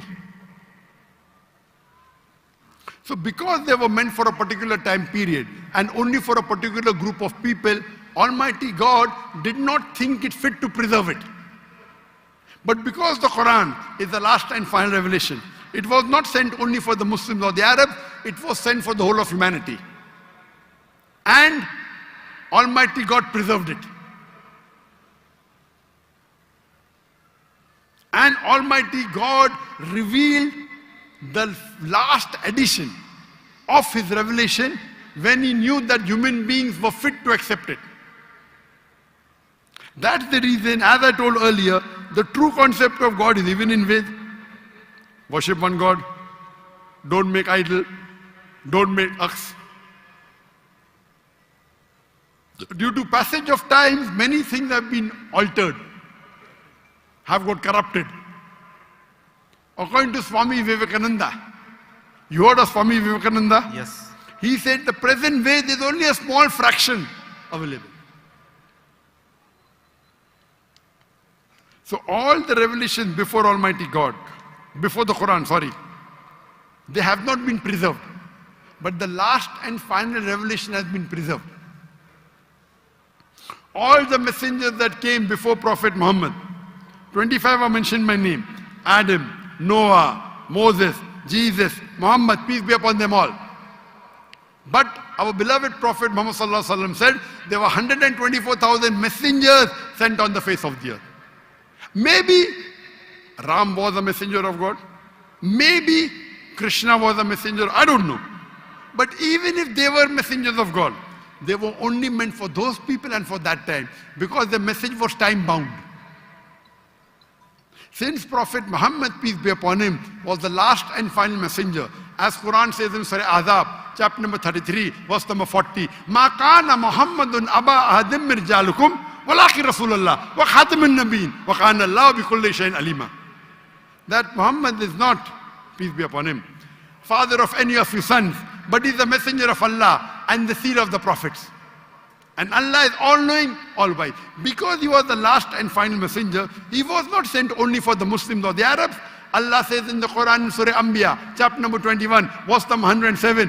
So because they were meant for a particular time period and only for a particular group of people, Almighty God did not think it fit to preserve it. But because the Quran is the last and final revelation, it was not sent only for the Muslims or the Arabs, it was sent for the whole of humanity. And Almighty God preserved it. And Almighty God revealed the last edition of His revelation when He knew that human beings were fit to accept it. That's the reason, as I told earlier, the true concept of God is even in Ved. Worship one God, don't make idol, don't make aks. Due to passage of times, many things have been altered, have got corrupted. According to Swami Vivekananda, you heard of Swami Vivekananda? Yes. He said the present way there is only a small fraction available. So all the revelations before Almighty God, before the Quran, they have not been preserved. But the last and final revelation has been preserved. All the messengers that came before Prophet Muhammad, 25 are mentioned by name. Adam, Noah, Moses, Jesus, Muhammad, peace be upon them all. But our beloved Prophet Muhammad sallallahu alaihi wasallam said there were 124,000 messengers sent on the face of the earth. Maybe Ram was a messenger of God. Maybe Krishna was a messenger. I don't know. But even if they were messengers of God, they were only meant for those people and for that time, because the message was time bound. Since Prophet Muhammad, peace be upon him, was the last and final messenger, as Quran says in Surah Ahzab, chapter number 33, verse number 40, Ma kana Muhammadun aba ahadim min rijalukum walakin Rasulullah wa khatamun nabiyyin wa kana Allah bi kulli shay'in alima. That Muhammad is not, peace be upon him, father of any of your sons, but he is the messenger of Allah and the seal of the prophets. And Allah is all-knowing, all-wise. Because he was the last and final messenger, he was not sent only for the Muslims or the Arabs. Allah says in the Quran in Surah Anbiya, chapter number 21, verse number 107,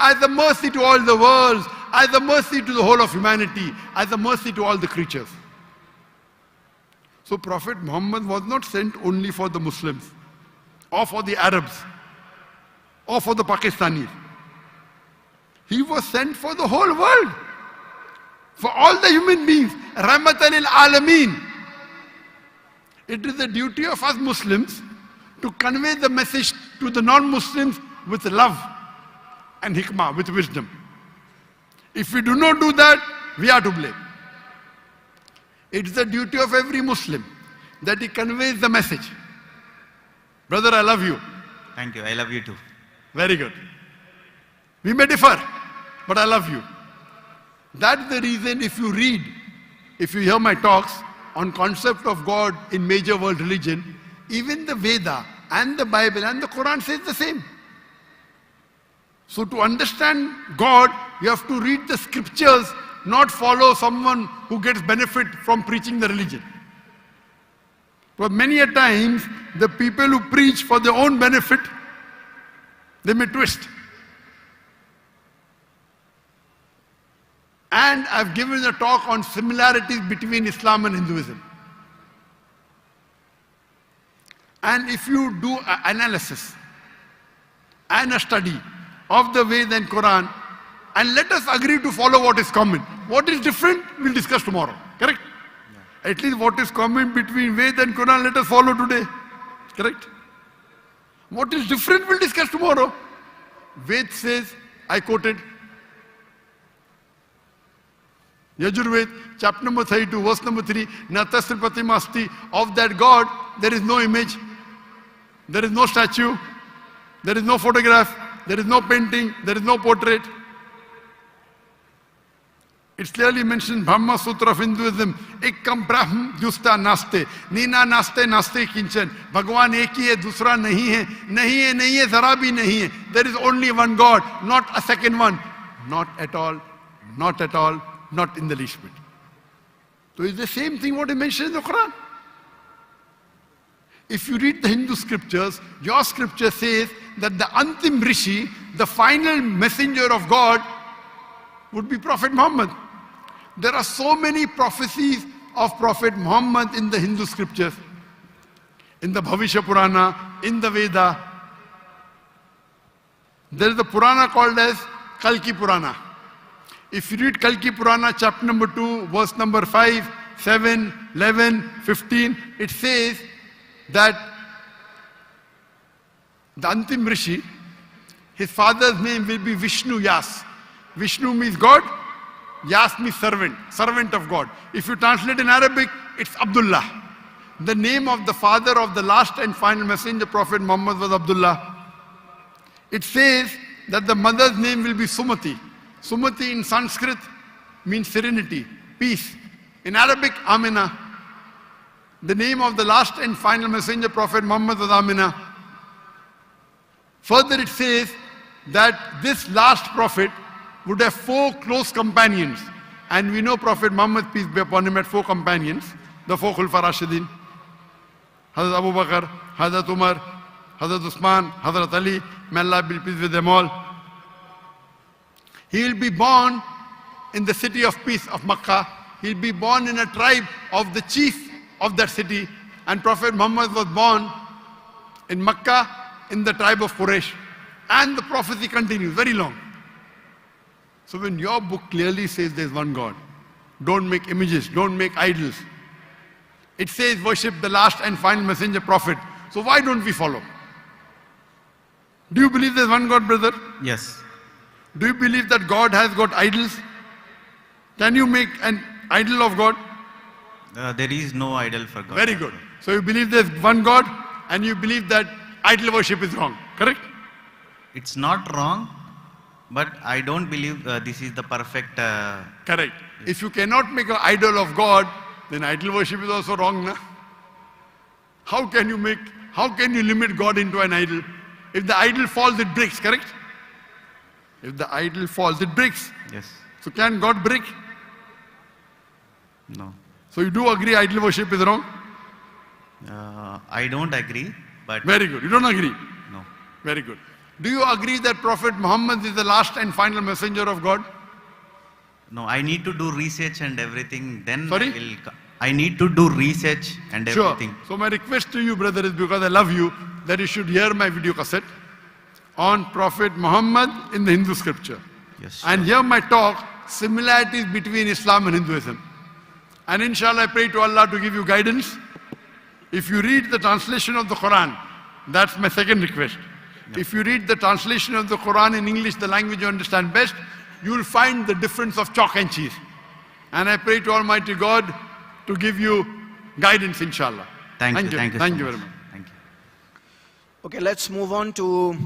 as a mercy to all the worlds, as a mercy to the whole of humanity, as a mercy to all the creatures. So Prophet Muhammad was not sent only for the Muslims, or for the Arabs, or for the Pakistanis. He was sent for the whole world, for all the human beings. Rahmatan lil Alameen. It is the duty of us Muslims to convey the message to the non-Muslims with love and hikmah, with wisdom. If we do not do that, we are to blame. It is the duty of every Muslim that he conveys the message. Brother, I love you. Thank you. I love you too. Very good. We may differ, but I love you. That's the reason if you read, if you hear my talks on concept of God in major world religion, even the Veda and the Bible and the Quran says the same. So to understand God, you have to read the scriptures, not follow someone who gets benefit from preaching the religion. But many a times, the people who preach for their own benefit, they may twist. And I've given a talk on similarities between Islam and Hinduism. And if you do an analysis and a study of the Veda and Quran, and let us agree to follow what is common. What is different, we'll discuss tomorrow. Correct? At least what is common between Ved and Quran, let us follow today. Correct? What is different, we'll discuss tomorrow. Ved says, I quoted, Yajurved, chapter number 32, verse number 3, Natasri Pratimasti, of that God, there is no image, there is no statue, there is no photograph, there is no painting, there is no portrait. It's clearly mentioned, Brahma Sutra of Hinduism, Ekkam Brahm Justa Naste, Nina Naste Naste Kinchan, Bhagwan ek hi hai, dusra nahi hai, zara bhi nahi hai. There is only one God, not a second one. Not at all, not at all, not in the least bit. So it's the same thing what he mentioned in the Quran. If you read the Hindu scriptures, your scripture says that the Antim Rishi, the final messenger of God, would be Prophet Muhammad. There are so many prophecies of Prophet Muhammad in the Hindu scriptures, in the Bhavishya Purana, in the Veda. There is a Purana called as Kalki Purana. If you read Kalki Purana, chapter number 2, verse number 5, 7, 11, 15, it says that the Antim Rishi, his father's name will be Vishnu Yas. Vishnu means God, Yas means servant, servant of God. If you translate in Arabic, it's Abdullah. The name of the father of the last and final messenger, Prophet Muhammad, was Abdullah. It says that the mother's name will be Sumati. Sumati in Sanskrit means serenity, peace. In Arabic, Amina. The name of the last and final messenger, Prophet Muhammad, was Amina. Further it says that this last prophet would have 4 close companions. And we know Prophet Muhammad, peace be upon him, had 4 companions. The 4 Khulfa Rashidin. Hazrat Abu Bakr, Hazrat Umar, Hazrat Usman, Hazrat Ali, may Allah be pleased with them all. He will be born in the city of peace of Makkah. He will be born in a tribe of the chief of that city. And Prophet Muhammad was born in Makkah in the tribe of Quraysh. And the prophecy continues, very long. So when your book clearly says there's one God, don't make images, don't make idols. It says worship the last and final messenger prophet. So why don't we follow? Do you believe there's one God, brother? Yes. Do you believe that God has got idols? Can you make an idol of God? There is no idol for God. Very good. So you believe there's one God and you believe that idol worship is wrong, correct? It's not wrong, but I don't believe this is the perfect... Correct. If you cannot make an idol of God, then idol worship is also wrong, na? How can you limit God into an idol? If the idol falls, it breaks, correct? If the idol falls, it breaks. Yes. So can God break? No. So you do agree idol worship is wrong? I don't agree, but... Very good. You don't agree? No. Very good. Do you agree that Prophet Muhammad is the last and final messenger of God? No, I need to do research and everything, then Sorry? I need to do research and everything. Sure. So my request to you, brother, is because I love you, that you should hear my video cassette on Prophet Muhammad in the Hindu scripture. Yes. And hear my talk, similarities between Islam and Hinduism. And inshallah, I pray to Allah to give you guidance. If you read the translation of the Quran, that's my second request. Yep. If you read the translation of the Quran in English, the language you understand best, you will find the difference of chalk and cheese. And I pray to Almighty God to give you guidance, inshallah. Thank you. Thank you very much. Thank you. Okay, let's move on to